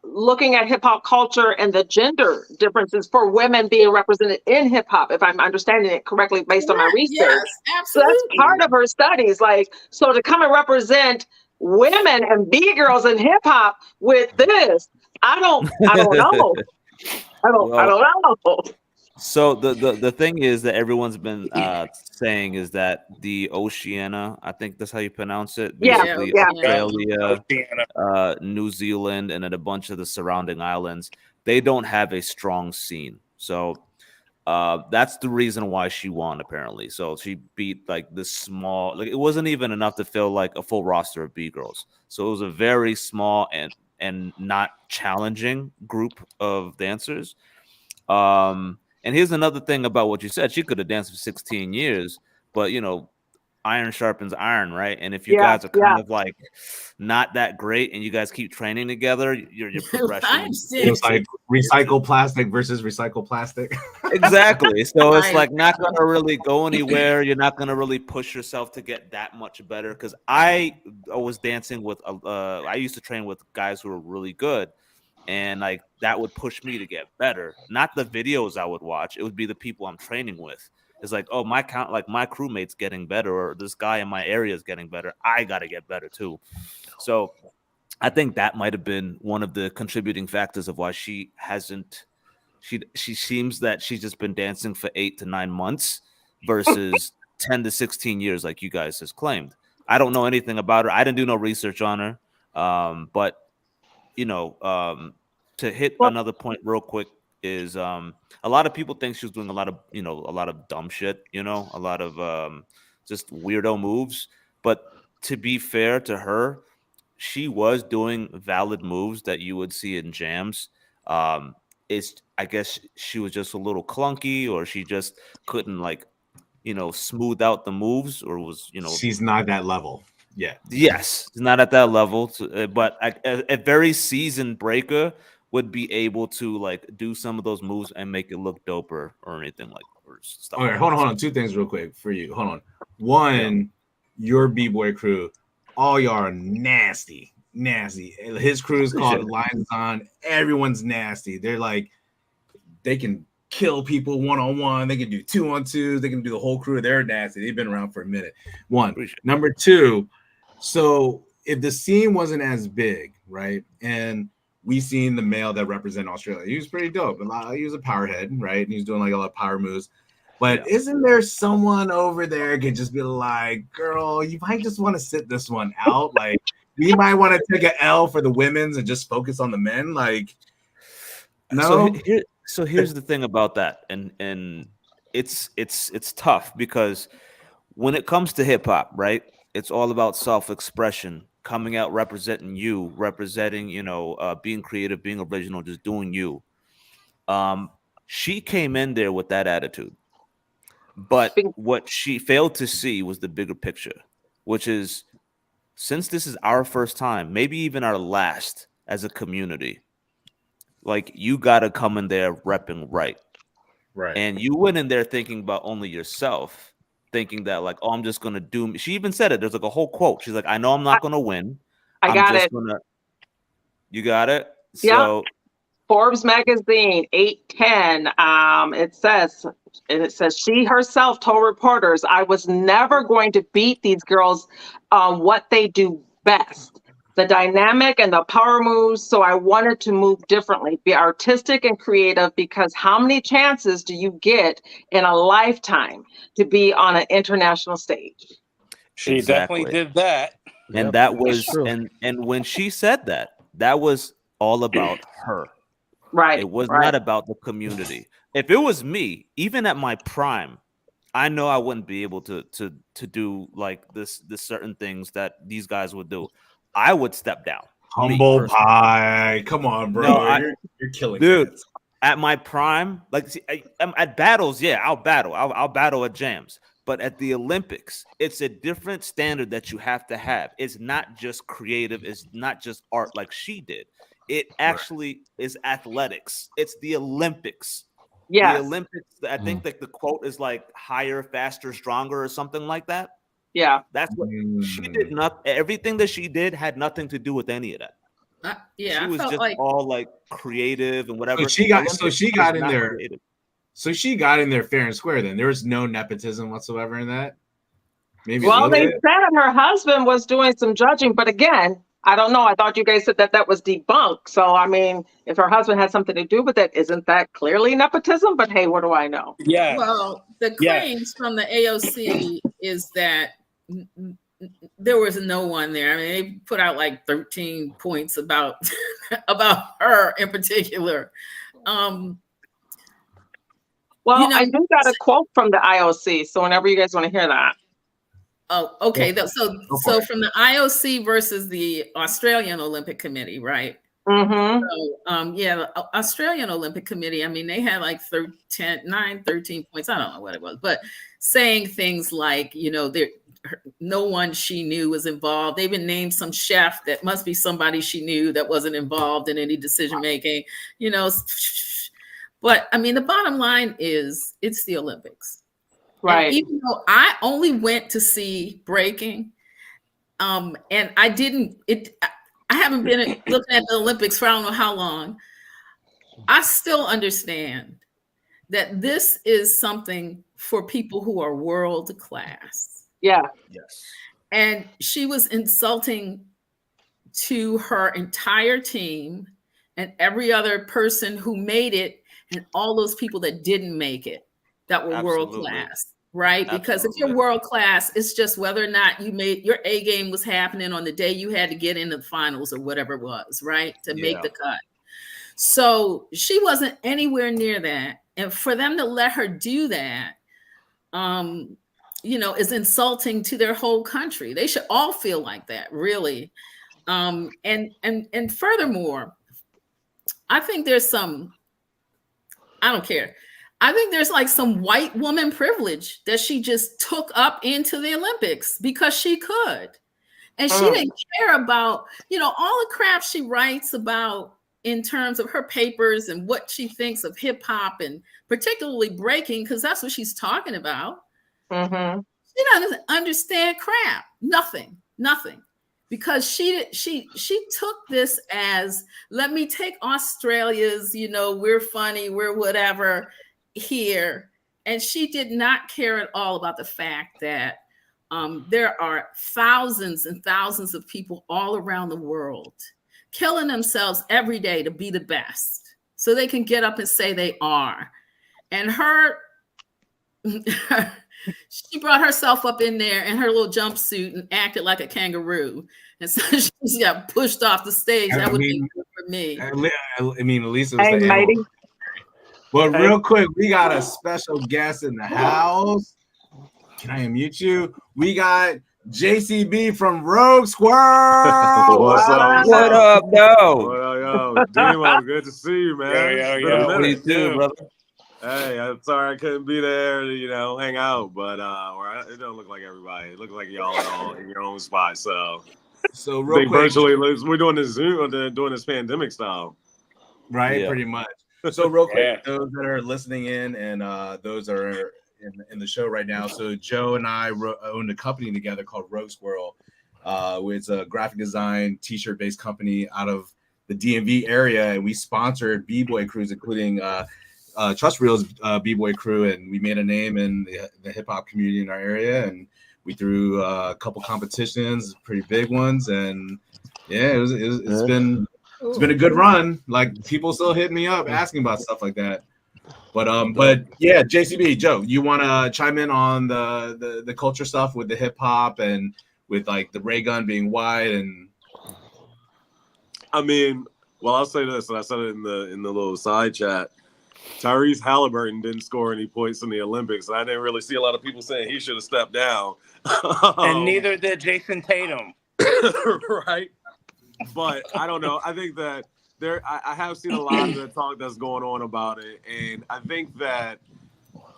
looking at hip hop culture and the gender differences for women being represented in hip hop. If I'm understanding it correctly based on my research, yes, so absolutely. that's part of her studies. Like, so to come and represent women and B girls in hip hop with this, I don't know. I don't know. So the thing is that everyone's been saying is that the Oceania, I think that's how you pronounce it, basically Australia, New Zealand, and then a bunch of the surrounding islands, they don't have a strong scene. So that's the reason why she won, apparently. So she beat like this small, like it wasn't even enough to fill like a full roster of B girls. So it was a very small and not challenging group of dancers. And here's another thing about what you said. She could have danced for 16 years, but iron sharpens iron, right? And if you guys are kind of like not that great and you guys keep training together, your progression it's like recycle plastic versus recycle plastic. Exactly. So it's like not gonna really go anywhere. You're not gonna really push yourself to get that much better. Because I was dancing with I used to train with guys who were really good. And like that would push me to get better. Not the videos I would watch. It would be the people I'm training with. It's like, oh, my crewmate's getting better, or this guy in my area is getting better. I gotta get better too. So I think that might have been one of the contributing factors of why she hasn't. She seems that she's just been dancing for 8 to 9 months versus 10 to 16 years, like you guys has claimed. I don't know anything about her. I didn't do no research on her. But to hit another point real quick is a lot of people think she was doing a lot of dumb shit, a lot of just weirdo moves. But to be fair to her, she was doing valid moves that you would see in jams. I guess she was just a little clunky, or she just couldn't smooth out the moves, or was she's not that level. Yeah. Yes, it's not at that level, but a very seasoned breaker would be able to like do some of those moves and make it look doper or anything like or stuff. Okay, hold on. 2 things real quick for you. Hold on. One, your B-boy crew, all y'all are nasty. His crew is called Lions On. Everyone's nasty. They're like, they can kill people 1-on-1. They can do 2-on-2s. They can do the whole crew. They're nasty. They've been around for a minute. One. Number two, so if the scene wasn't as big, right, and we seen the male that represent Australia, he was pretty dope. He was a powerhead, right, and he was doing like a lot of power moves. But isn't there someone over there could just be like, girl, you might just want to sit this one out? Like, we might want to take an L for the women's and just focus on the men. Like, no. So here's the thing about that, and it's tough because when it comes to hip hop, right, it's all about self-expression, coming out, representing, being creative, being original, just doing you. She came in there with that attitude, but what she failed to see was the bigger picture, which is, since this is our first time, maybe even our last as a community, like, you got to come in there repping right. And you went in there thinking about only yourself, thinking that like, oh, I'm just going to do. She even said it. There's like a whole quote. She's like, I know I'm not going to win. I got it. You got it? Yeah. So Forbes magazine 810. It says she herself told reporters, "I was never going to beat these girls on what they do best, the dynamic and the power moves. So I wanted to move differently, be artistic and creative, because how many chances do you get in a lifetime to be on an international stage?" She definitely did that. And Yep, that that's was true. and when she said that, that was all about her. Right, It was right. not about the community. If it was me, even at my prime, I know I wouldn't be able to do like this certain things that these guys would do. I would step down. Me Humble personally. pie. Come on, bro. No, You're killing dude. it. At my prime, like see, I'm at battles, yeah, I'll battle. I'll battle at jams. But at the Olympics, it's a different standard that you have to have. It's not just creative, it's not just art like she did. It actually is athletics. It's the Olympics. The Yes. Olympics, I think that the quote is like higher, faster, stronger, or something like that. Yeah. That's what she did. Not everything that she did had nothing to do with any of that. She I was felt just like all like creative and So whatever. she got Olympics is in not there. creative. So she got in there fair and square. Then there was no nepotism whatsoever in that. Maybe a Well, little they bit. said her husband was doing some judging, but again, I don't know. I thought you guys said that was debunked. So, I mean, if her husband had something to do with it, isn't that clearly nepotism? But hey, what do I know? Yes. well, the Yes. claims from the AOC is that there was no one there. I mean, they put out like 13 points about about her in particular. Well, You know, I do got a quote from the IOC. So whenever you guys want to hear that. oh, okay. Go So from the IOC versus the Australian Olympic Committee, right? Mm-hmm. So, yeah, the Australian Olympic Committee, I mean, they had like 13 points. I don't know what it was, but saying things like, you know, no one she knew was involved. They even named some chef that must be somebody she knew that wasn't involved in any decision making, you know. But I mean, the bottom line is it's the Olympics. And Right. even though I only went to see Breaking, and I haven't been looking at the Olympics for I don't know how long. I still understand that this is something for people who are world class. Yeah. Yes. And she was insulting to her entire team and every other person who made it and all those people that didn't make it that were world Absolutely. class. Right? Because if you're world class, it's just whether or not you made your A game was happening on the day you had to get into the finals or whatever it was, right? To make the cut. So she wasn't anywhere near that. And for them to let her do that, you know, is insulting to their whole country. They should all feel like that, really. And furthermore, I think there's some, I don't care. I think there's like some white woman privilege that she just took up into the Olympics because she could. And she didn't care about, you know, all the crap she writes about in terms of her papers and what she thinks of hip hop and particularly breaking, because that's what she's talking about. Mm-hmm. She doesn't understand crap. Nothing. Because she took this as, let me take Australia's, you know, we're funny, we're whatever here. And she did not care at all about the fact that there are thousands and thousands of people all around the world killing themselves every day to be the best so they can get up and say they are. And she brought herself up in there in her little jumpsuit and acted like a kangaroo. And so she got pushed off the stage. That would be good for me. I mean, at least it was Hey, the Mighty. animal. But real quick, we got a special guest in the house. Can I unmute you? We got JCB from Rogue Squirrel. What's up? What up, though? What up, yo? Demo, good to see you, man. It's been a minute. You too, brother. Hey, I'm sorry I couldn't be there to, hang out, but it don't look like everybody. It looks like y'all are all in your own spot. So real quick, virtually, we're doing this Zoom, doing this pandemic style. Right, Yeah. pretty much. So real quick, those that are listening in and those that are in the show right now. So Joe and I owned a company together called Rogue Squirrel. It's a graphic design t-shirt based company out of the DMV area, and we sponsored b-boy crews, including Trust Reel's b-boy crew, and we made a name in the hip hop community in our area, and we threw a couple competitions, pretty big ones, and yeah, it's been a good run. Like people still hit me up asking about stuff like that. But yeah, JCB, Joe, you want to chime in on the culture stuff with the hip hop and with like the ray gun being wide and. I mean, well, I'll say this, and I said it in the little side chat. Tyrese Halliburton didn't score any points in the Olympics, and I didn't really see a lot of people saying he should have stepped down. And neither did Jason Tatum. Right? But I don't know. I think that I have seen a lot of the talk that's going on about it, and I think that,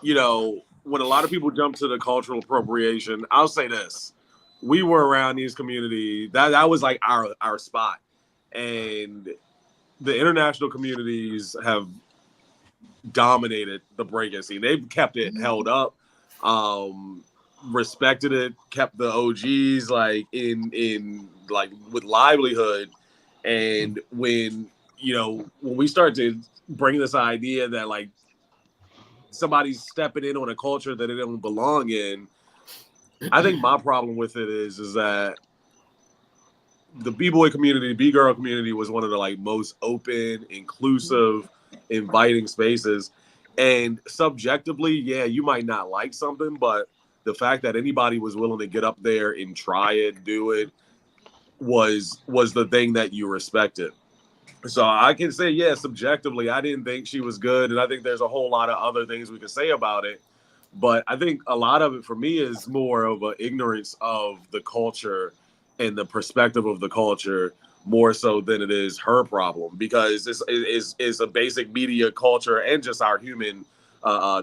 you know, when a lot of people jump to the cultural appropriation, I'll say this: we were around these communities. That was like our spot, and the international communities have dominated the breaking scene. They've kept it held up, respected it, kept the OGs like in like with livelihood. And when we start to bring this idea that like somebody's stepping in on a culture that they don't belong in, I think my problem with it is that the b-boy community, b-girl community was one of the like most open, inclusive, inviting spaces. And subjectively, yeah, you might not like something, but the fact that anybody was willing to get up there and try it, do it, was the thing that you respected. So I can say, yeah, subjectively, I didn't think she was good, and I think there's a whole lot of other things we can say about it. But I think a lot of it for me is more of an ignorance of the culture and the perspective of the culture, more so than it is her problem, because it's a basic media culture and just our human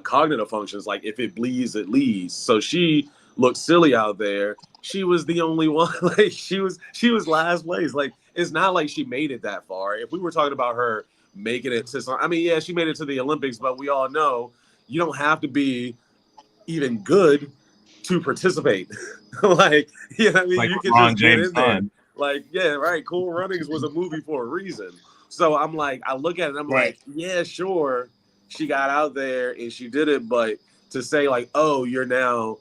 cognitive functions. Like if it bleeds, it leads. So she looked silly out there. She was the only one. Like she was last place. Like it's not like she made it that far. If we were talking about her making it to some, I mean, yeah, she made it to the Olympics, but we all know you don't have to be even good to participate. Like, you know what I mean? Like You can LeBron just get James' in there. son. Like, yeah, right. Cool Runnings was a movie for a reason. So I'm like, I look at it and I'm like, yeah, sure, she got out there and she did it, but to say like, oh, you're now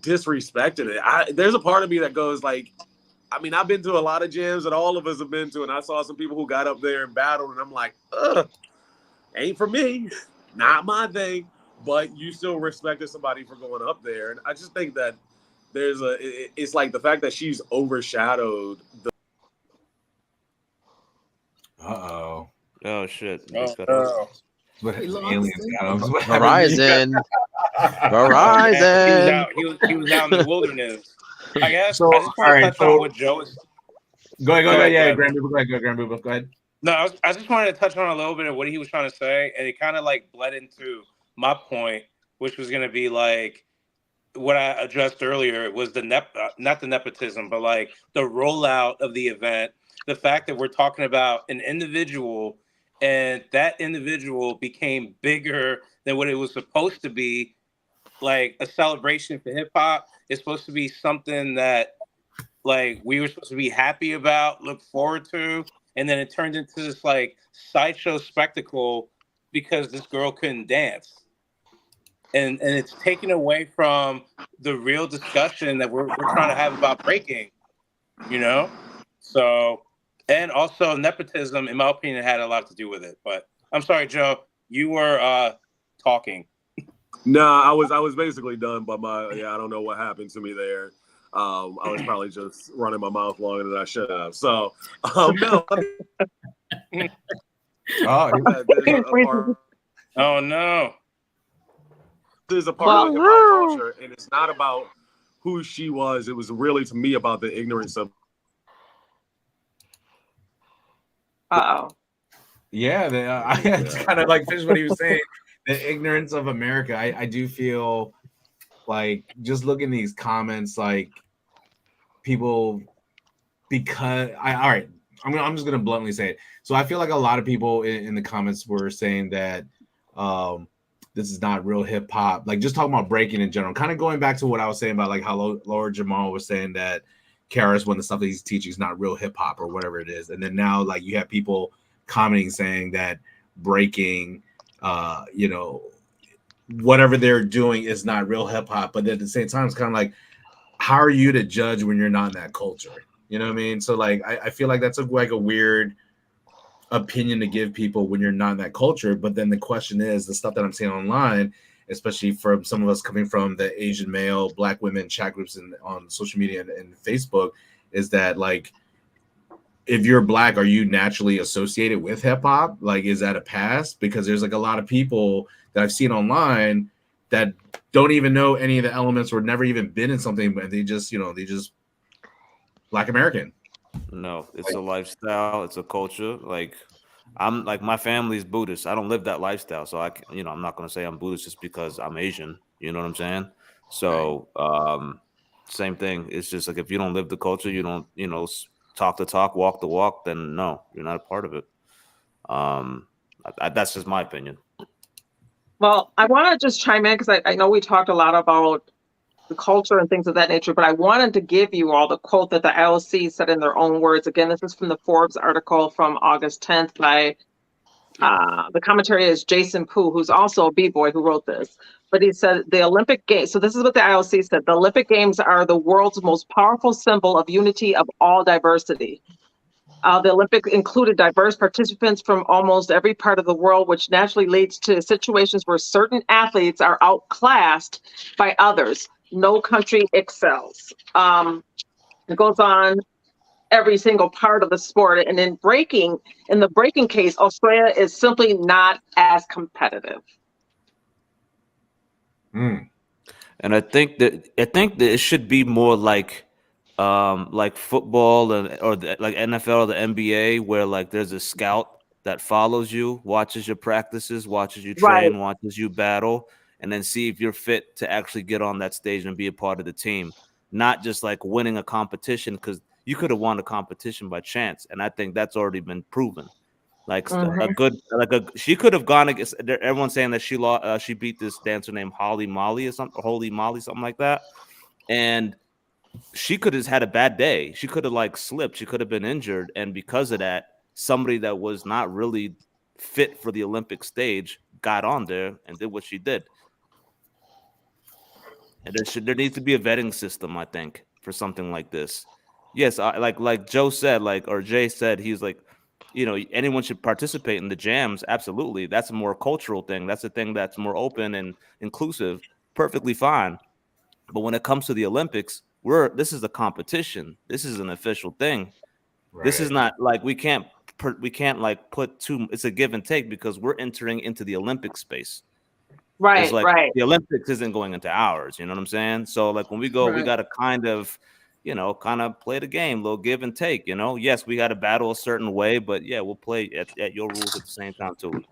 disrespecting it. There's a part of me that goes like, I mean, I've been to a lot of gyms that all of us have been to, and I saw some people who got up there and battled, and I'm like, ugh, ain't for me, not my thing. But you still respected somebody for going up there, and I just think that it's like the fact that she's overshadowed the. Uh-oh. Oh shit! But We lost aliens him. got him. Verizon. He Verizon. was out in the wilderness. I guess So, I just all want to right, touch so- on what Joe is. Go ahead. ahead, Yeah, go ahead. Grand Booba, go ahead. No, I just wanted to touch on a little bit of what he was trying to say, and it kind of like bled into my point, which was going to be like what I addressed earlier was not the nepotism, but like the rollout of the event. The fact that we're talking about an individual, and that individual became bigger than what it was supposed to be. Like a celebration for hip hop is supposed to be something that like we were supposed to be happy about, look forward to, and then it turned into this like sideshow spectacle because this girl couldn't dance. And it's taken away from the real discussion that we're trying to have about breaking, you know? So, and also nepotism, in my opinion, had a lot to do with it. But I'm sorry, Joe, you were talking. No, I was basically done, but I don't know what happened to me there. I was probably just running my mouth longer than I should have. So, no. Oh no. There's a part of hip hop culture, and it's not about who she was. It was really, to me, about the ignorance of. Yeah, I kind of like finished what he was saying. The ignorance of America. I do feel like just looking at these comments, like people, because all right, I'm just gonna bluntly say it. So I feel like a lot of people in the comments were saying that this is not real hip hop. Like just talking about breaking in general, kind of going back to what I was saying about like how Laura Jamal was saying that KRS-One, the stuff that he's teaching is not real hip hop or whatever it is. And then now, like, you have people commenting saying that breaking, you know, whatever they're doing is not real hip hop. But at the same time, it's kind of like, how are you to judge when you're not in that culture? You know what I mean? So like, I feel like that's like a weird opinion to give people when you're not in that culture. But then the question is, the stuff that I'm seeing online, especially from some of us coming from the Asian male, Black women chat groups and on social media and Facebook, is that like, if you're Black, are you naturally associated with hip hop? Like, is that a pass? Because there's like a lot of people that I've seen online that don't even know any of the elements or never even been in something, but they just Black American. No, it's a lifestyle. It's a culture. Like, I'm like, my family's Buddhist. I don't live that lifestyle, so I'm not gonna say I'm Buddhist just because I'm Asian. You know what I'm saying? So, same thing. It's just like, if you don't live the culture, you don't, talk the talk, walk the walk, then no, you're not a part of it. That's just my opinion. Well, I want to just chime in because I know we talked a lot about the culture and things of that nature, but I wanted to give you all the quote that the IOC said in their own words. Again, this is from the Forbes article from August 10th by the commentary is Jason Poo, who's also a B-boy who wrote this. But he said the Olympic Games, so this is what the IOC said, the Olympic Games are the world's most powerful symbol of unity of all diversity. The Olympics included diverse participants from almost every part of the world, which naturally leads to situations where certain athletes are outclassed by others. No country excels. It goes on every single part of the sport. And in the breaking case, Australia is simply not as competitive. And I think that it should be more like football like NFL or the NBA, where like there's a scout that follows you, watches your practices, watches you train, watches you battle, and then see if you're fit to actually get on that stage and be a part of the team. Not just like winning a competition, because you could have won a competition by chance, and I think that's already been proven. Like she could have gone against. Everyone's saying that she beat this dancer named Holy Molly, something like that, and she could have had a bad day. She could have like slipped. She could have been injured, and because of that, somebody that was not really fit for the Olympic stage got on there and did what she did. And there needs to be a vetting system, I think, for something like this. Yes, like Joe said, or Jay said, he's like, anyone should participate in the jams. Absolutely, that's a more cultural thing. That's a thing that's more open and inclusive. Perfectly fine. But when it comes to the Olympics, this is a competition. This is an official thing. Right. This is not like we can't like put two. It's a give and take, because we're entering into the Olympic space. Right, it's like right. The Olympics isn't going into ours. You know what I'm saying? So like when we go, we got to kind of play the game, little give and take. Yes, we got to battle a certain way, but yeah, we'll play at your rules at the same time too.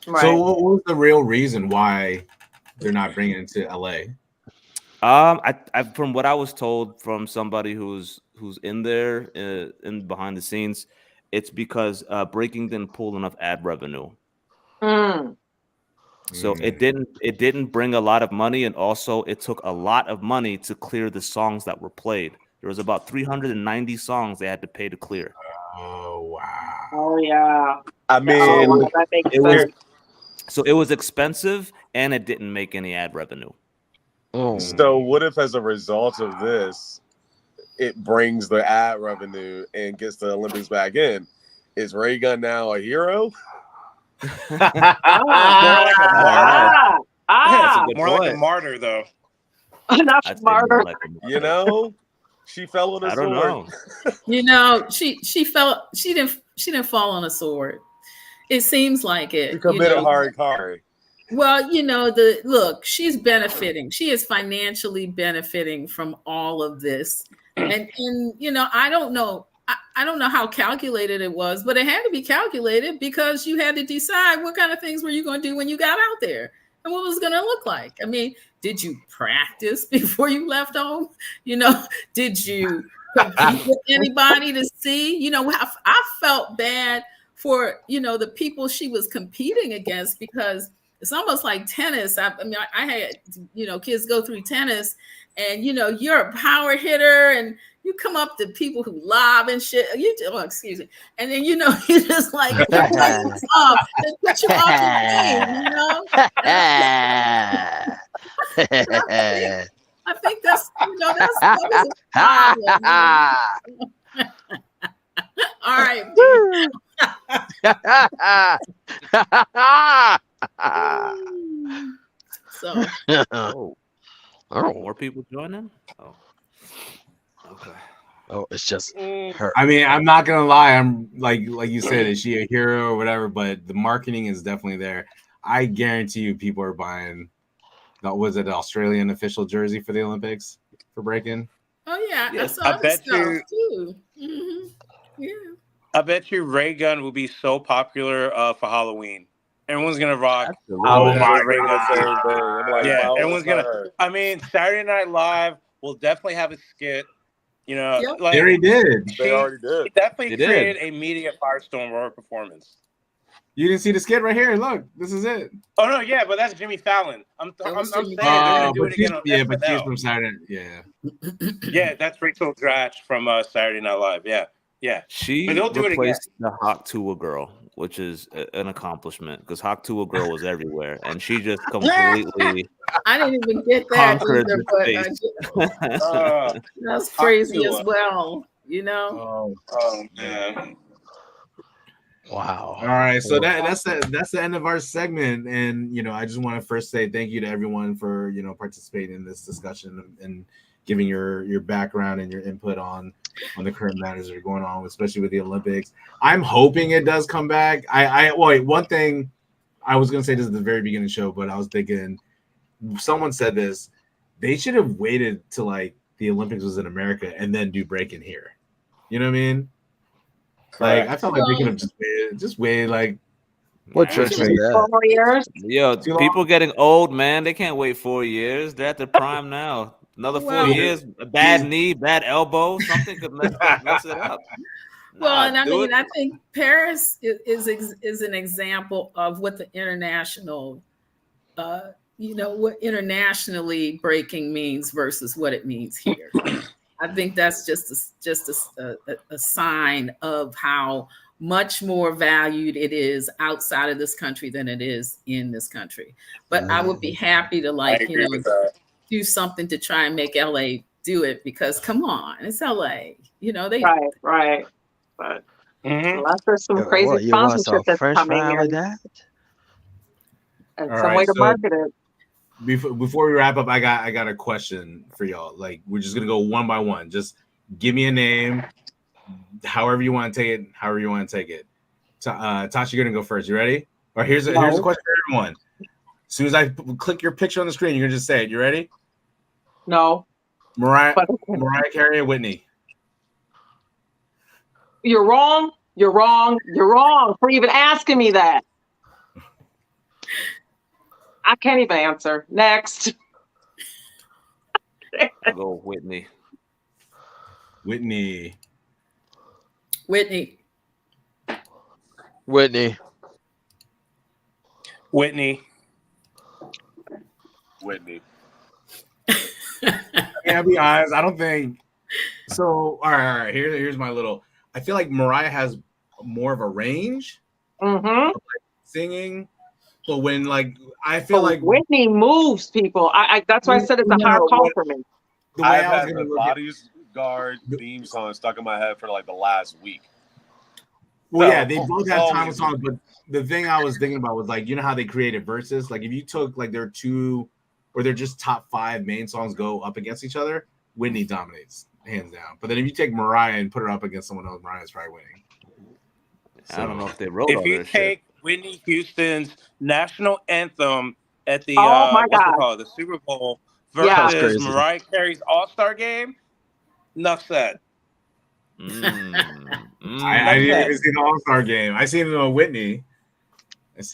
Right. So what was the real reason why they're not bringing it to LA? I from what I was told from somebody who's in there in behind the scenes, it's because Breaking didn't pull enough ad revenue. So it didn't bring a lot of money, and also it took a lot of money to clear the songs that were played. There was about 390 songs they had to pay to clear. Oh wow! Oh yeah. I mean, that makes sense. So it was expensive, and it didn't make any ad revenue. So what if, as a result of this, it brings the ad revenue and gets the Olympics back in? Is Ray Gun now a hero? More like a martyr. More like a martyr, though. Not martyr. She fell on a sword. I don't know. She fell. She didn't fall on a sword. It seems like it. She committed harikari. Well, look, she's benefiting. She is financially benefiting from all of this. And I don't know. I don't know how calculated it was, but it had to be calculated, because you had to decide what kind of things were you going to do when you got out there and what was going to look like. I mean, did you practice before you left home? Did you compete with anybody to see? I felt bad for, the people she was competing against, because It's almost like tennis. I mean, I had, kids go through tennis, and you're a power hitter, and you come up to people who lob and shit. Excuse me, and then you just like you play tough, they put you off the game. I think that's that was a problem. All right. So. More people joining? Oh. Okay. Oh, it's just her. I mean, I'm not gonna lie. I'm like you said, is she a hero or whatever? But the marketing is definitely there. I guarantee you, people are buying. Was it the Australian official jersey for the Olympics for Breakin? Oh yeah, yes. I bet you too. Mm-hmm. Yeah. I bet you Ray Gun will be so popular for Halloween. Everyone's gonna rock. Oh my Ray Gun same thing. I'm like, yeah, wow, everyone's gonna. I mean, Saturday Night Live will definitely have a skit. Yep. Like they already did. They already did. She definitely created a media firestorm for her performance. You didn't see the skit right here. Look, this is it. Oh no, yeah, but that's Jimmy Fallon. I'm saying they're gonna do it again on yeah, SNL. but she's from Saturday. Yeah. Yeah, that's Rachel Dratch from Saturday Night Live. Yeah. She replaced the Hawk Tuah girl, which is an accomplishment because Hawk Tuah girl was everywhere, and she just completely. I didn't even get that either, but that's crazy as well. Oh man. Wow. All right, so that's the end of our segment, and I just want to first say thank you to everyone for participating in this discussion and giving your background and your input on the current matters that are going on, especially with the Olympics. I'm hoping it does come back. Wait, one thing I was gonna say this at the very beginning of the show, but I was thinking someone said this. They should have waited till like the Olympics was in America and then do Breakin' here. You know what I mean? Like I felt like they could have just waited like what church is that? 4 years. Yo, people getting old, man. They can't wait 4 years. They're at their prime now. Another 4 years, a bad knee, bad elbow, something could mess it up. Well, and I think Paris is an example of what the international, what internationally breaking means versus what it means here. I think that's just a sign of how much more valued it is outside of this country than it is in this country. But I would be happy to do something to try and make LA do it because come on, it's LA. They right. But unless there's some crazy sponsorship that's coming in, and some way to market it. Before we wrap up, I got a question for y'all. Like we're just gonna go one by one. Just give me a name, however you want to take it. Tasha, you're gonna go first. You ready? Or here's a question for everyone. As soon as I click your picture on the screen, you're gonna just say it. You ready? No. Mariah Carey or Whitney? You're wrong for even asking me that. I can't even answer. Next. I'll go Whitney. Whitney. Whitney. I'll be honest. I don't think so. All right. Here's my little. I feel like Mariah has more of a range of, like, singing, but when I feel like Whitney moves people. I that's why I said it's a hard call for me. I've had the Bodyguard theme song stuck in my head for like the last week. Well, yeah, they both have timeless songs, but the thing I was thinking about was how they created verses. Like if you took their two or their just top 5 main songs go up against each other, Whitney dominates hands down. But then if you take Mariah and put her up against someone else, Mariah's probably winning. So, I don't know if they wrote. If you take Whitney Houston's national anthem at the the Super Bowl versus Mariah Carey's All-Star game, enough said. I didn't even see the All-Star game. I seen it on Whitney.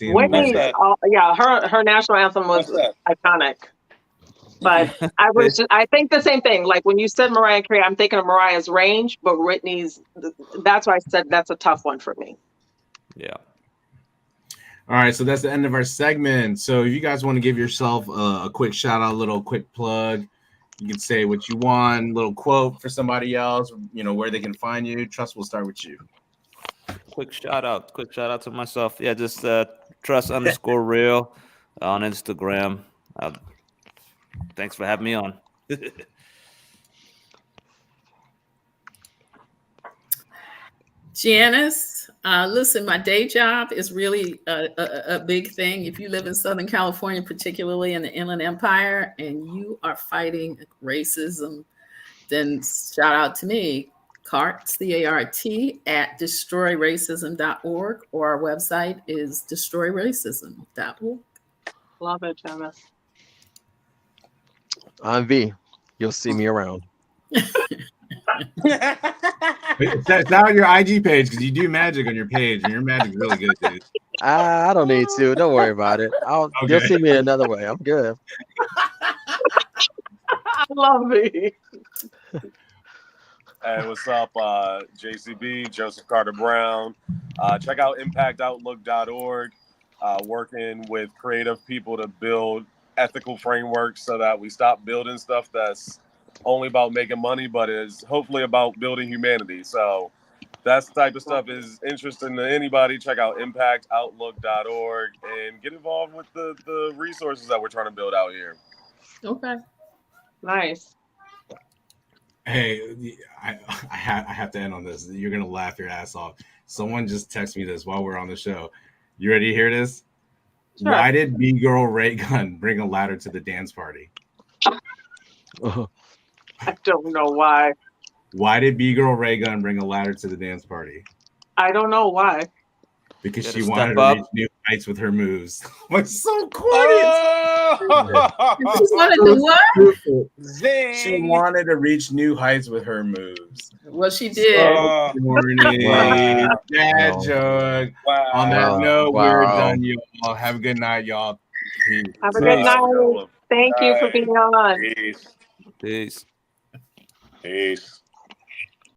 Whitney, her national anthem was iconic. But I think the same thing. Like when you said Mariah Carey, I'm thinking of Mariah's range, but Whitney's. That's why I said that's a tough one for me. Yeah. All right, so that's the end of our segment. So if you guys want to give yourself a quick shout out, a little quick plug, you can say what you want, little quote for somebody else, where they can find you. Trust, we'll start with you. Quick shout out to myself. Yeah, just trust_real on Instagram. Thanks for having me on. Janice, listen, my day job is really a big thing. If you live in Southern California, particularly in the Inland Empire, and you are fighting racism, then shout out to me, CART, C-A-R-T, at destroyracism.org, or our website is destroyracism.org. Love it, Janice. I'm V. You'll see me around. It's not on your IG page because you do magic on your page, and your magic's really good, dude. I don't need to. Don't worry about it. You'll see me another way. I'm good. I love it. Hey, what's up? JCB, Joseph Carter Brown. Check out impactoutlook.org. Working with creative people to build ethical frameworks so that we stop building stuff that's only about making money, but is hopefully about building humanity. So that type of stuff is interesting to anybody. Check out impactoutlook.org and get involved with the resources that we're trying to build out here. Okay. Nice. Hey, I have to end on this. You're gonna laugh your ass off. Someone just texted me this while we're on the show. You ready to hear this? Sure. Why did B-Girl Ray Gun bring a ladder to the dance party? I don't know why. Why did B-Girl Ray Gun bring a ladder to the dance party? I don't know why. Because Gotta she wanted step to up. reach new heights with her moves. Like so corny. Oh! You just wanted to what? Zing! She wanted to reach new heights with her moves. Well, she did. Corny. Wow. Dad Wow. joke. Wow. On that Wow. note, we're Wow. done, y'all. Have a good night, y'all. Peace. Have a good Peace. night. Thank you for being on. Peace. Peace. Peace.